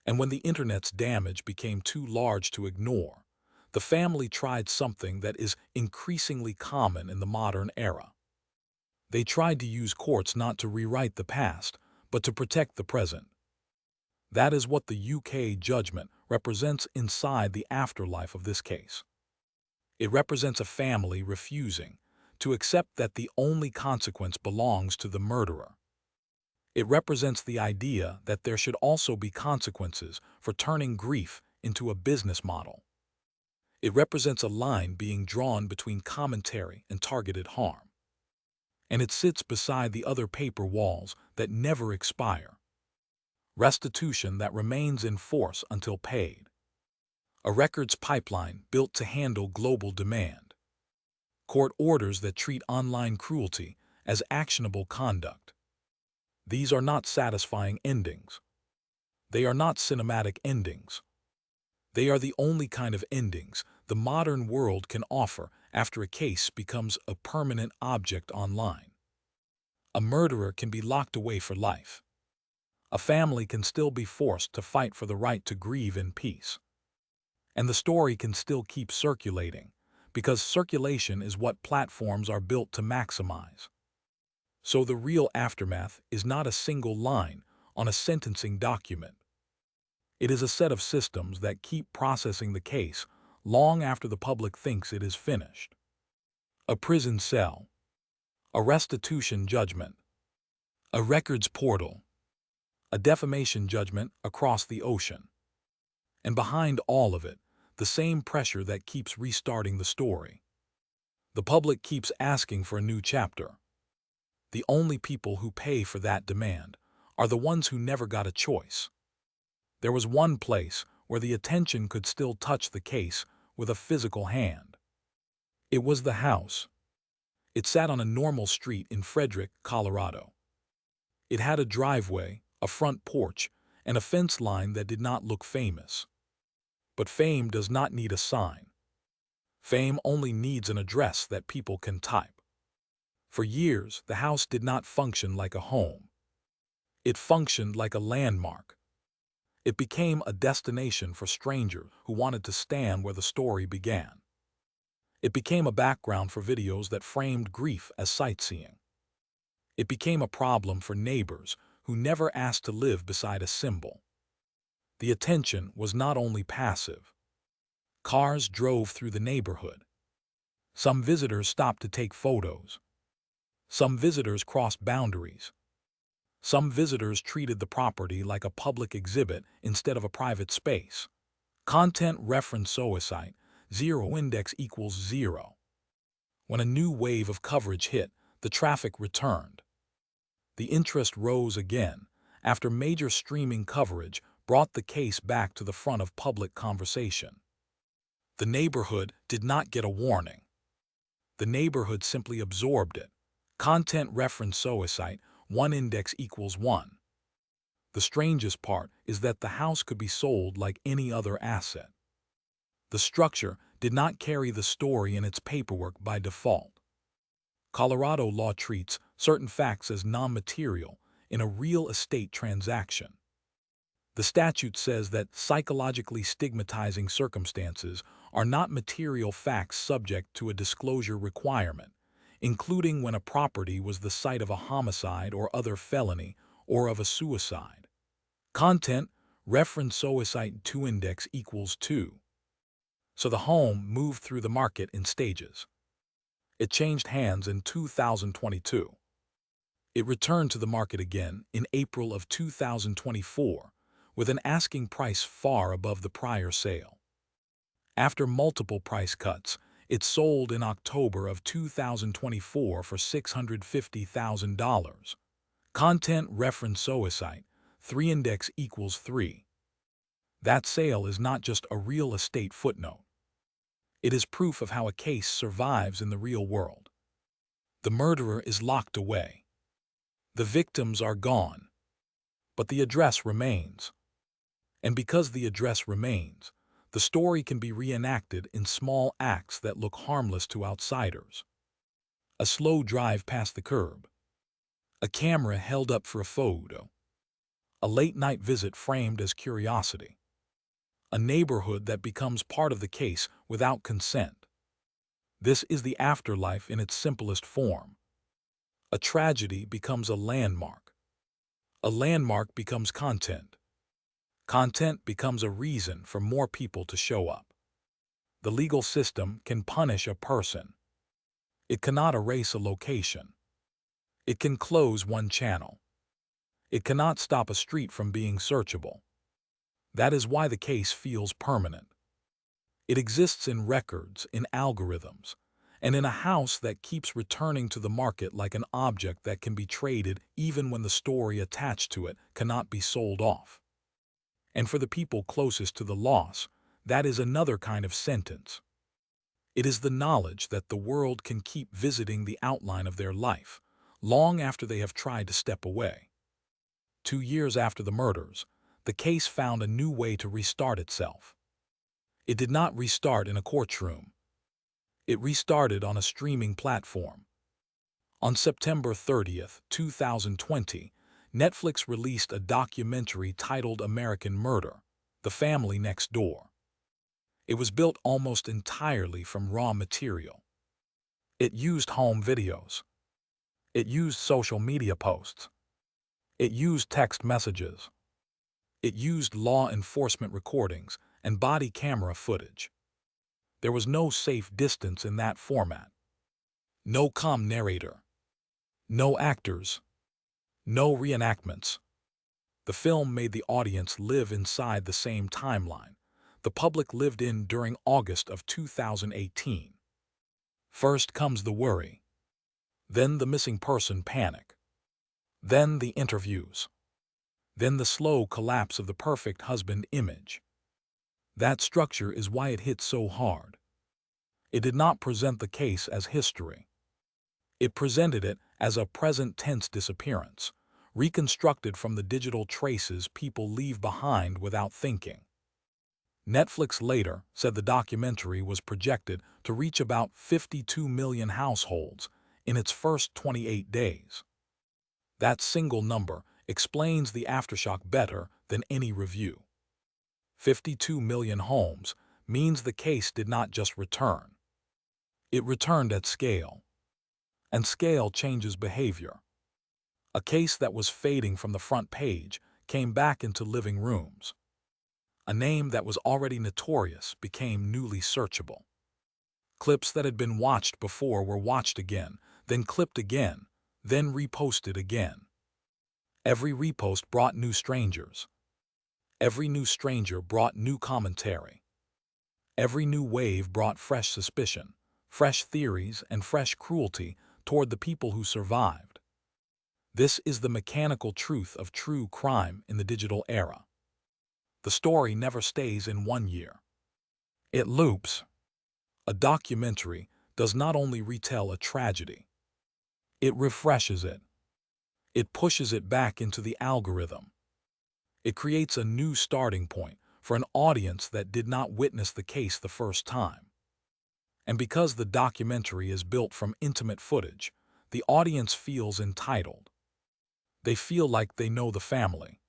And when the internet's damage became too large to ignore, the family tried something that is increasingly common in the modern era. They tried to use courts not to rewrite the past, but to protect the present. That is what the UK judgment represents inside the afterlife of this case. It represents a family refusing to accept that the only consequence belongs to the murderer. It represents the idea that there should also be consequences for turning grief into a business model. It represents a line being drawn between commentary and targeted harm. And it sits beside the other paper walls that never expire. Restitution that remains in force until paid. A records pipeline built to handle global demand. Court orders that treat online cruelty as actionable conduct. These are not satisfying endings. They are not cinematic endings. They are the only kind of endings the modern world can offer after a case becomes a permanent object online. A murderer can be locked away for life. A family can still be forced to fight for the right to grieve in peace. And the story can still keep circulating, because circulation is what platforms are built to maximize. So the real aftermath is not a single line on a sentencing document. It is a set of systems that keep processing the case long after the public thinks it is finished. A prison cell, a restitution judgment, a records portal, a defamation judgment across the ocean. And behind all of it, the same pressure that keeps restarting the story. The public keeps asking for a new chapter. The only people who pay for that demand are the ones who never got a choice. There was one place where the attention could still touch the case with a physical hand. It was the house. It sat on a normal street in Frederick, Colorado. It had a driveway, a front porch, and a fence line that did not look famous. But fame does not need a sign. Fame only needs an address that people can type. For years, the house did not function like a home. It functioned like a landmark. It became a destination for strangers who wanted to stand where the story began. It became a background for videos that framed grief as sightseeing. It became a problem for neighbors who never asked to live beside a symbol. The attention was not only passive. Cars drove through the neighborhood. Some visitors stopped to take photos. Some visitors crossed boundaries. Some visitors treated the property like a public exhibit instead of a private space. Content reference suicide, 0 index equals 0. When a new wave of coverage hit, the traffic returned. The interest rose again after major streaming coverage brought the case back to the front of public conversation. The neighborhood did not get a warning. The neighborhood simply absorbed it. Content reference suicide, 1 index equals 1. The strangest part is that the house could be sold like any other asset. The structure did not carry the story in its paperwork by default. Colorado law treats certain facts as non-material in a real estate transaction. The statute says that psychologically stigmatizing circumstances are not material facts subject to a disclosure requirement, including when a property was the site of a homicide or other felony or of a suicide. Content reference suicide 2 index equals 2. So the home moved through the market in stages. It changed hands in 2022. It returned to the market again in April of 2024 with an asking price far above the prior sale. After multiple price cuts, it sold in October of 2024 for $650,000. Content reference suicide, 3 index equals 3. That sale is not just a real estate footnote. It is proof of how a case survives in the real world. The murderer is locked away. The victims are gone. But the address remains. And because the address remains, the story can be reenacted in small acts that look harmless to outsiders. A slow drive past the curb. A camera held up for a photo. A late-night visit framed as curiosity. A neighborhood that becomes part of the case without consent. This is the afterlife in its simplest form. A tragedy becomes a landmark. A landmark becomes content. Content becomes a reason for more people to show up. The legal system can punish a person. It cannot erase a location. It can close one channel. It cannot stop a street from being searchable. That is why the case feels permanent. It exists in records, in algorithms, and in a house that keeps returning to the market like an object that can be traded even when the story attached to it cannot be sold off. And for the people closest to the loss, that is another kind of sentence. It is the knowledge that the world can keep visiting the outline of their life, long after they have tried to step away. 2 years after the murders, the case found a new way to restart itself. It did not restart in a courtroom. It restarted on a streaming platform. On September 30th, 2020, Netflix released a documentary titled American Murder: The Family Next Door. It was built almost entirely from raw material. It used home videos. It used social media posts. It used text messages. It used law enforcement recordings and body camera footage. There was no safe distance in that format. No calm narrator. No actors. No reenactments. The film made the audience live inside the same timeline the public lived in during August of 2018. First comes the worry. Then the missing person panic. Then the interviews. Then the slow collapse of the perfect husband image. That structure is why it hit so hard. It did not present the case as history. It presented it as a present-tense disappearance, reconstructed from the digital traces people leave behind without thinking. Netflix later said the documentary was projected to reach about 52 million households in its first 28 days. That single number explains the aftershock better than any review. 52 million homes means the case did not just return. It returned at scale. And scale changes behavior. A case that was fading from the front page came back into living rooms. A name that was already notorious became newly searchable. Clips that had been watched before were watched again, then clipped again, then reposted again. Every repost brought new strangers. Every new stranger brought new commentary. Every new wave brought fresh suspicion, fresh theories, and fresh cruelty toward the people who survived. This is the mechanical truth of true crime in the digital era. The story never stays in one year. It loops. A documentary does not only retell a tragedy. It refreshes it. It pushes it back into the algorithm. It creates a new starting point for an audience that did not witness the case the first time. And because the documentary is built from intimate footage, the audience feels entitled. They feel like they know the family.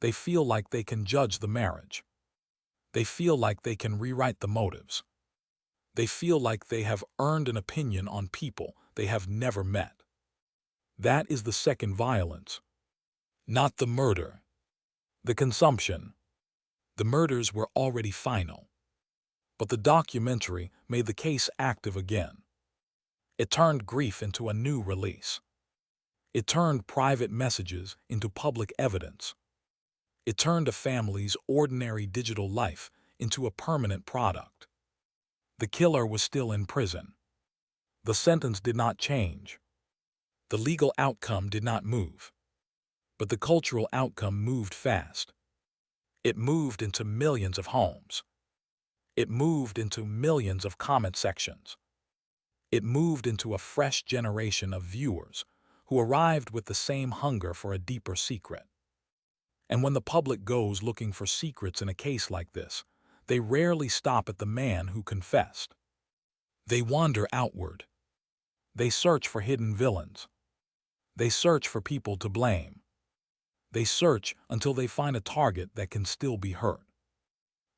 They feel like they can judge the marriage. They feel like they can rewrite the motives. They feel like they have earned an opinion on people they have never met. That is the second violence. Not the murder. The consumption. The murders were already final. But the documentary made the case active again. It turned grief into a new release. It turned private messages into public evidence. It turned a family's ordinary digital life into a permanent product. The killer was still in prison. The sentence did not change. The legal outcome did not move. But the cultural outcome moved fast. It moved into millions of homes. It moved into millions of comment sections. It moved into a fresh generation of viewers who arrived with the same hunger for a deeper secret. And when the public goes looking for secrets in a case like this, they rarely stop at the man who confessed. They wander outward. They search for hidden villains. They search for people to blame. They search until they find a target that can still be hurt.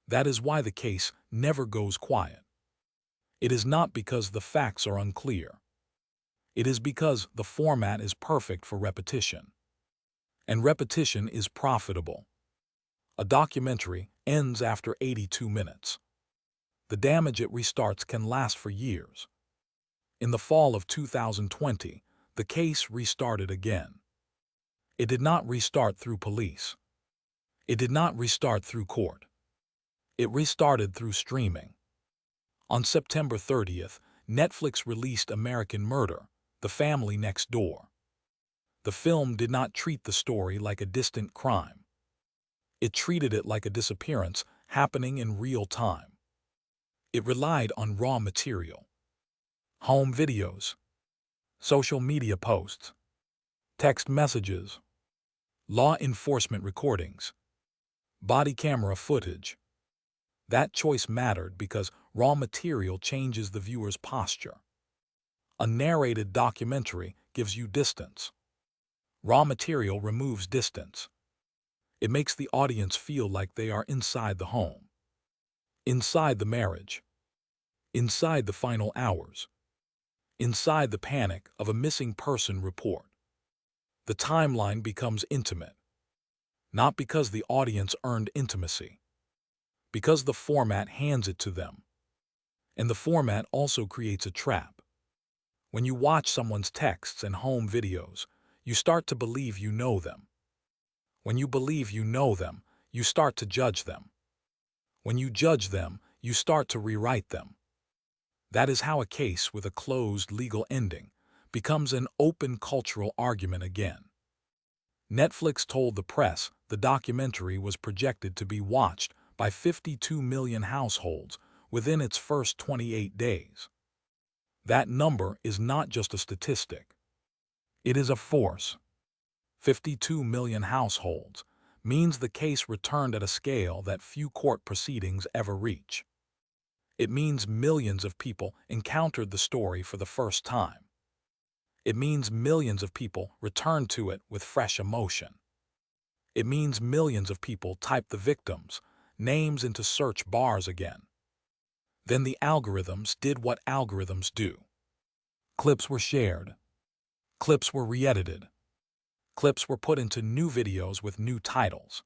That is why the case never goes quiet. It is not because the facts are unclear. It is because the format is perfect for repetition. And repetition is profitable. A documentary ends after 82 minutes. The damage it restarts can last for years. In the fall of 2020, the case restarted again. It did not restart through police. It did not restart through court. It restarted through streaming. On September 30th, Netflix released American Murder: The Family Next Door. The film did not treat the story like a distant crime. It treated it like a disappearance happening in real time. It relied on raw material. Home videos, social media posts, text messages, law enforcement recordings, body camera footage. That choice mattered because raw material changes the viewer's posture. A narrated documentary gives you distance. Raw material removes distance. It makes the audience feel like they are inside the home, inside the marriage, inside the final hours, inside the panic of a missing person report. The timeline becomes intimate, not because the audience earned intimacy, because the format hands it to them. And the format also creates a trap. When you watch someone's texts and home videos, you start to believe you know them. When you believe you know them, you start to judge them. When you judge them, you start to rewrite them. That is how a case with a closed legal ending becomes an open cultural argument again. Netflix told the press the documentary was projected to be watched by 52 million households within its first 28 days. That number is not just a statistic. It is a force. 52 million households means the case returned at a scale that few court proceedings ever reach. It means millions of people encountered the story for the first time. It means millions of people returned to it with fresh emotion. It means millions of people typed the victims' names into search bars again. Then the algorithms did what algorithms do. Clips were shared. Clips were re-edited. Clips were put into new videos with new titles.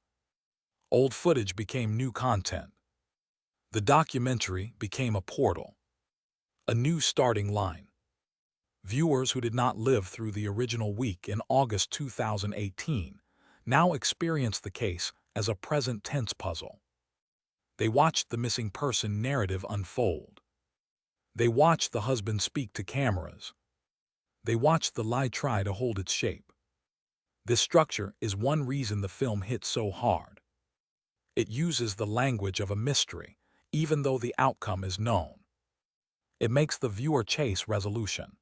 Old footage became new content. The documentary became a portal, a new starting line. Viewers who did not live through the original week in August 2018 now experienced the case as a present tense puzzle. They watched the missing person narrative unfold. They watched the husband speak to cameras. They watched the lie try to hold its shape. This structure is one reason the film hit so hard. It uses the language of a mystery, even though the outcome is known. It makes the viewer chase resolution.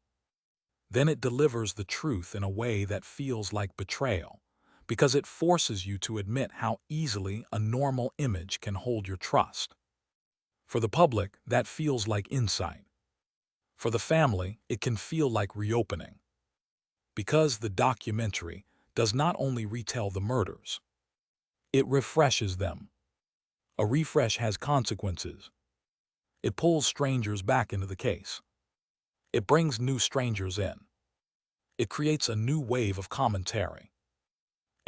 Then it delivers the truth in a way that feels like betrayal, because it forces you to admit how easily a normal image can hold your trust. For the public, that feels like insight. For the family, it can feel like reopening. Because the documentary does not only retell the murders, it refreshes them. A refresh has consequences. It pulls strangers back into the case. It brings new strangers in. It creates a new wave of commentary.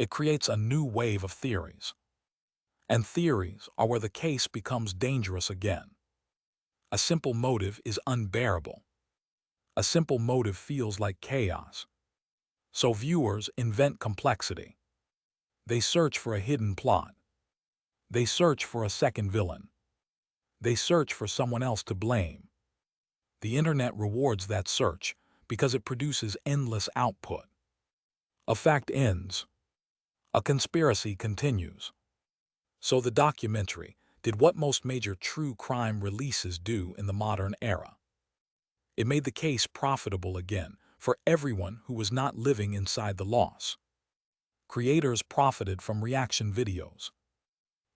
It creates a new wave of theories. And theories are where the case becomes dangerous again. A simple motive is unbearable. A simple motive feels like chaos. So viewers invent complexity. They search for a hidden plot. They search for a second villain. They search for someone else to blame. The internet rewards that search because it produces endless output. A fact ends. A conspiracy continues. So the documentary did what most major true crime releases do in the modern era. It made the case profitable again for everyone who was not living inside the loss. Creators profited from reaction videos.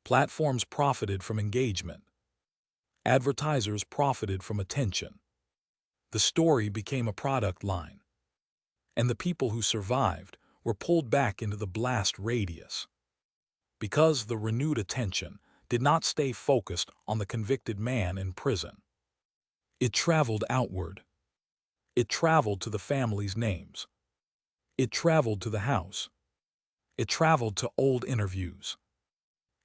Platforms profited from engagement. Advertisers profited from attention. The story became a product line. And the people who survived were pulled back into the blast radius. Because the renewed attention did not stay focused on the convicted man in prison. It traveled outward. It traveled to the family's names. It traveled to the house. It traveled to old interviews.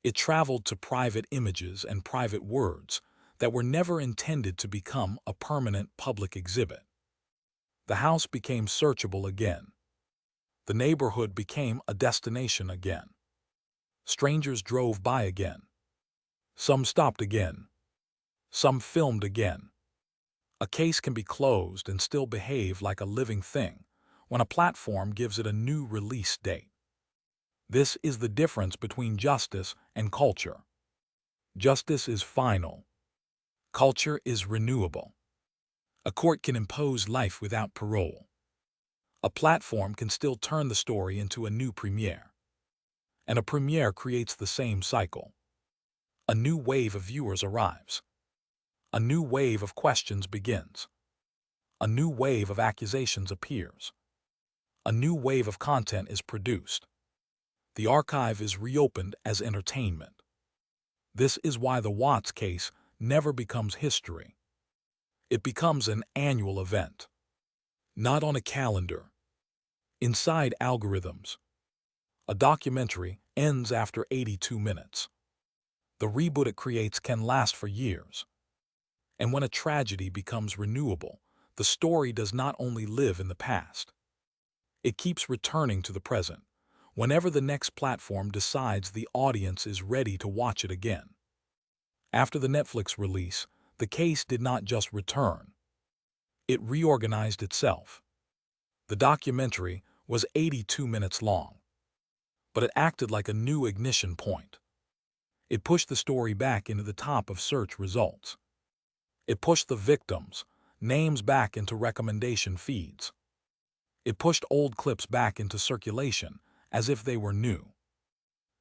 It traveled to private images and private words that were never intended to become a permanent public exhibit. The house became searchable again. The neighborhood became a destination again. Strangers drove by again. Some stopped again. Some filmed again. A case can be closed and still behave like a living thing when a platform gives it a new release date. This is the difference between justice and culture. Justice is final. Culture is renewable. A court can impose life without parole. A platform can still turn the story into a new premiere. And a premiere creates the same cycle. A new wave of viewers arrives. A new wave of questions begins. A new wave of accusations appears. A new wave of content is produced. The archive is reopened as entertainment. This is why the Watts case never becomes history. It becomes an annual event. Not on a calendar. Inside algorithms. A documentary ends after 82 minutes. The reboot it creates can last for years. And when a tragedy becomes renewable, the story does not only live in the past. It keeps returning to the present, whenever the next platform decides the audience is ready to watch it again. After the Netflix release, the case did not just return. It reorganized itself. The documentary was 82 minutes long, but it acted like a new ignition point. It pushed the story back into the top of search results. It pushed the victims' names back into recommendation feeds. It pushed old clips back into circulation as if they were new.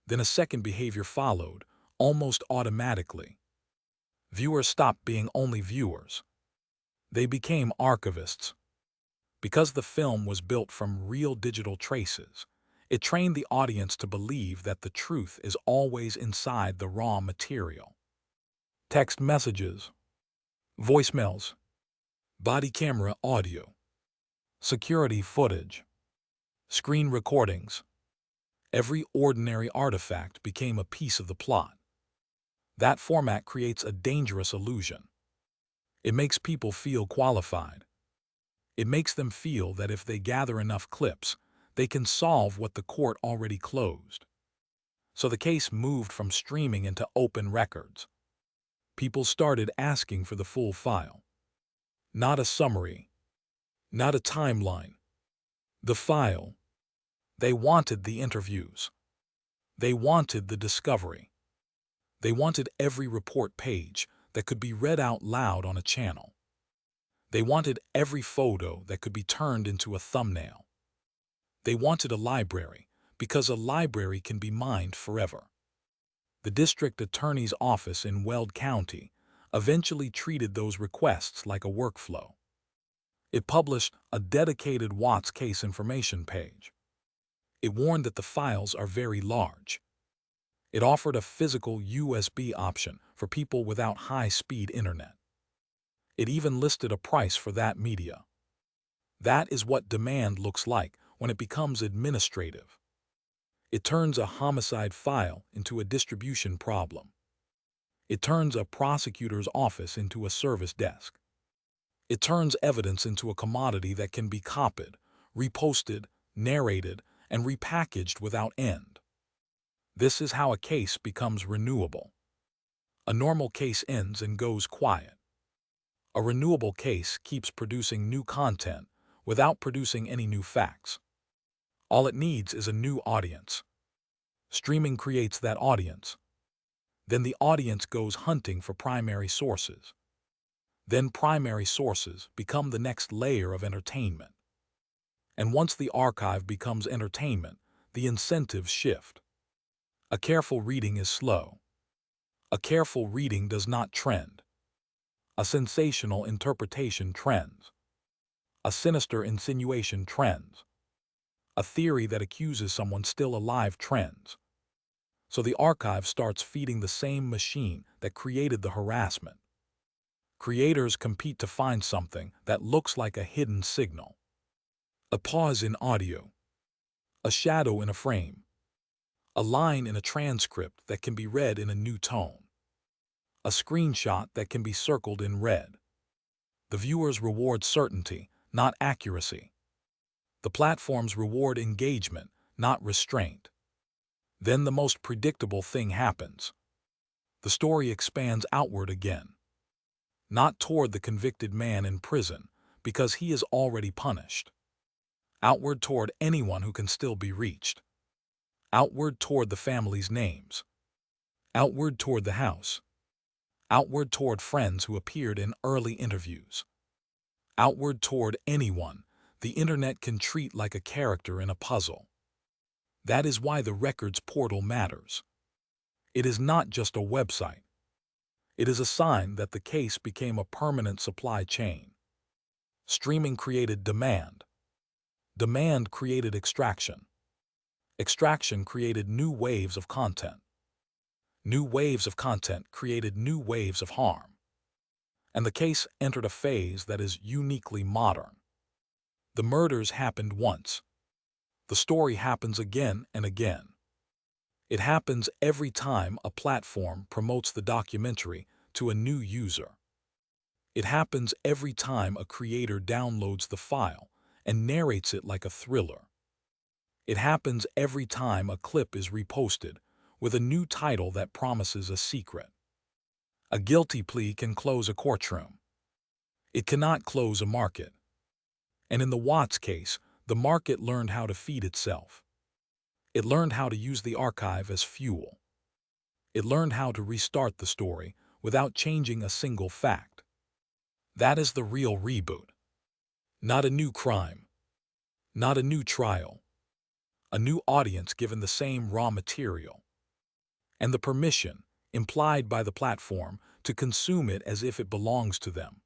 Then a second behavior followed, almost automatically. Viewers stopped being only viewers. They became archivists. Because the film was built from real digital traces, it trained the audience to believe that the truth is always inside the raw material. Text messages, voicemails, body camera audio, security footage, screen recordings. Every ordinary artifact became a piece of the plot. That format creates a dangerous illusion. It makes people feel qualified. It makes them feel that if they gather enough clips, they can solve what the court already closed. So the case moved from streaming into open records. People started asking for the full file. Not a summary. Not a timeline. The file. They wanted the interviews. They wanted the discovery. They wanted every report page that could be read out loud on a channel. They wanted every photo that could be turned into a thumbnail. They wanted a library, because a library can be mined forever. The district attorney's office in Weld County eventually treated those requests like a workflow. It published a dedicated Watts case information page. It warned that the files are very large. It offered a physical USB option for people without high-speed internet. It even listed a price for that media. That is what demand looks like when it becomes administrative. It turns a homicide file into a distribution problem. It turns a prosecutor's office into a service desk. It turns evidence into a commodity that can be copied, reposted, narrated, and repackaged without end. This is how a case becomes renewable. A normal case ends and goes quiet. A renewable case keeps producing new content without producing any new facts. All it needs is a new audience. Streaming creates that audience. Then the audience goes hunting for primary sources. Then primary sources become the next layer of entertainment. And once the archive becomes entertainment, the incentives shift. A careful reading is slow. A careful reading does not trend. A sensational interpretation trends. A sinister insinuation trends. A theory that accuses someone still alive trends. So the archive starts feeding the same machine that created the harassment. Creators compete to find something that looks like a hidden signal. A pause in audio. A shadow in a frame. A line in a transcript that can be read in a new tone. A screenshot that can be circled in red. The viewers reward certainty, not accuracy. The platforms reward engagement, not restraint. Then the most predictable thing happens. The story expands outward again. Not toward the convicted man in prison, because he is already punished. Outward toward anyone who can still be reached. Outward toward the family's names. Outward toward the house. Outward toward friends who appeared in early interviews. Outward toward anyone the internet can treat like a character in a puzzle. That is why the records portal matters. It is not just a website. It is a sign that the case became a permanent supply chain. Streaming created demand. Demand created extraction. Extraction created new waves of content. New waves of content created new waves of harm. And the case entered a phase that is uniquely modern. The murders happened once. The story happens again and again. It happens every time a platform promotes the documentary to a new user. It happens every time a creator downloads the file and narrates it like a thriller. It happens every time a clip is reposted with a new title that promises a secret. A guilty plea can close a courtroom. It cannot close a market. And in the Watts case, the market learned how to feed itself. It learned how to use the archive as fuel. It learned how to restart the story without changing a single fact. That is the real reboot. Not a new crime. Not a new trial. A new audience given the same raw material. And the permission, implied by the platform, to consume it as if it belongs to them.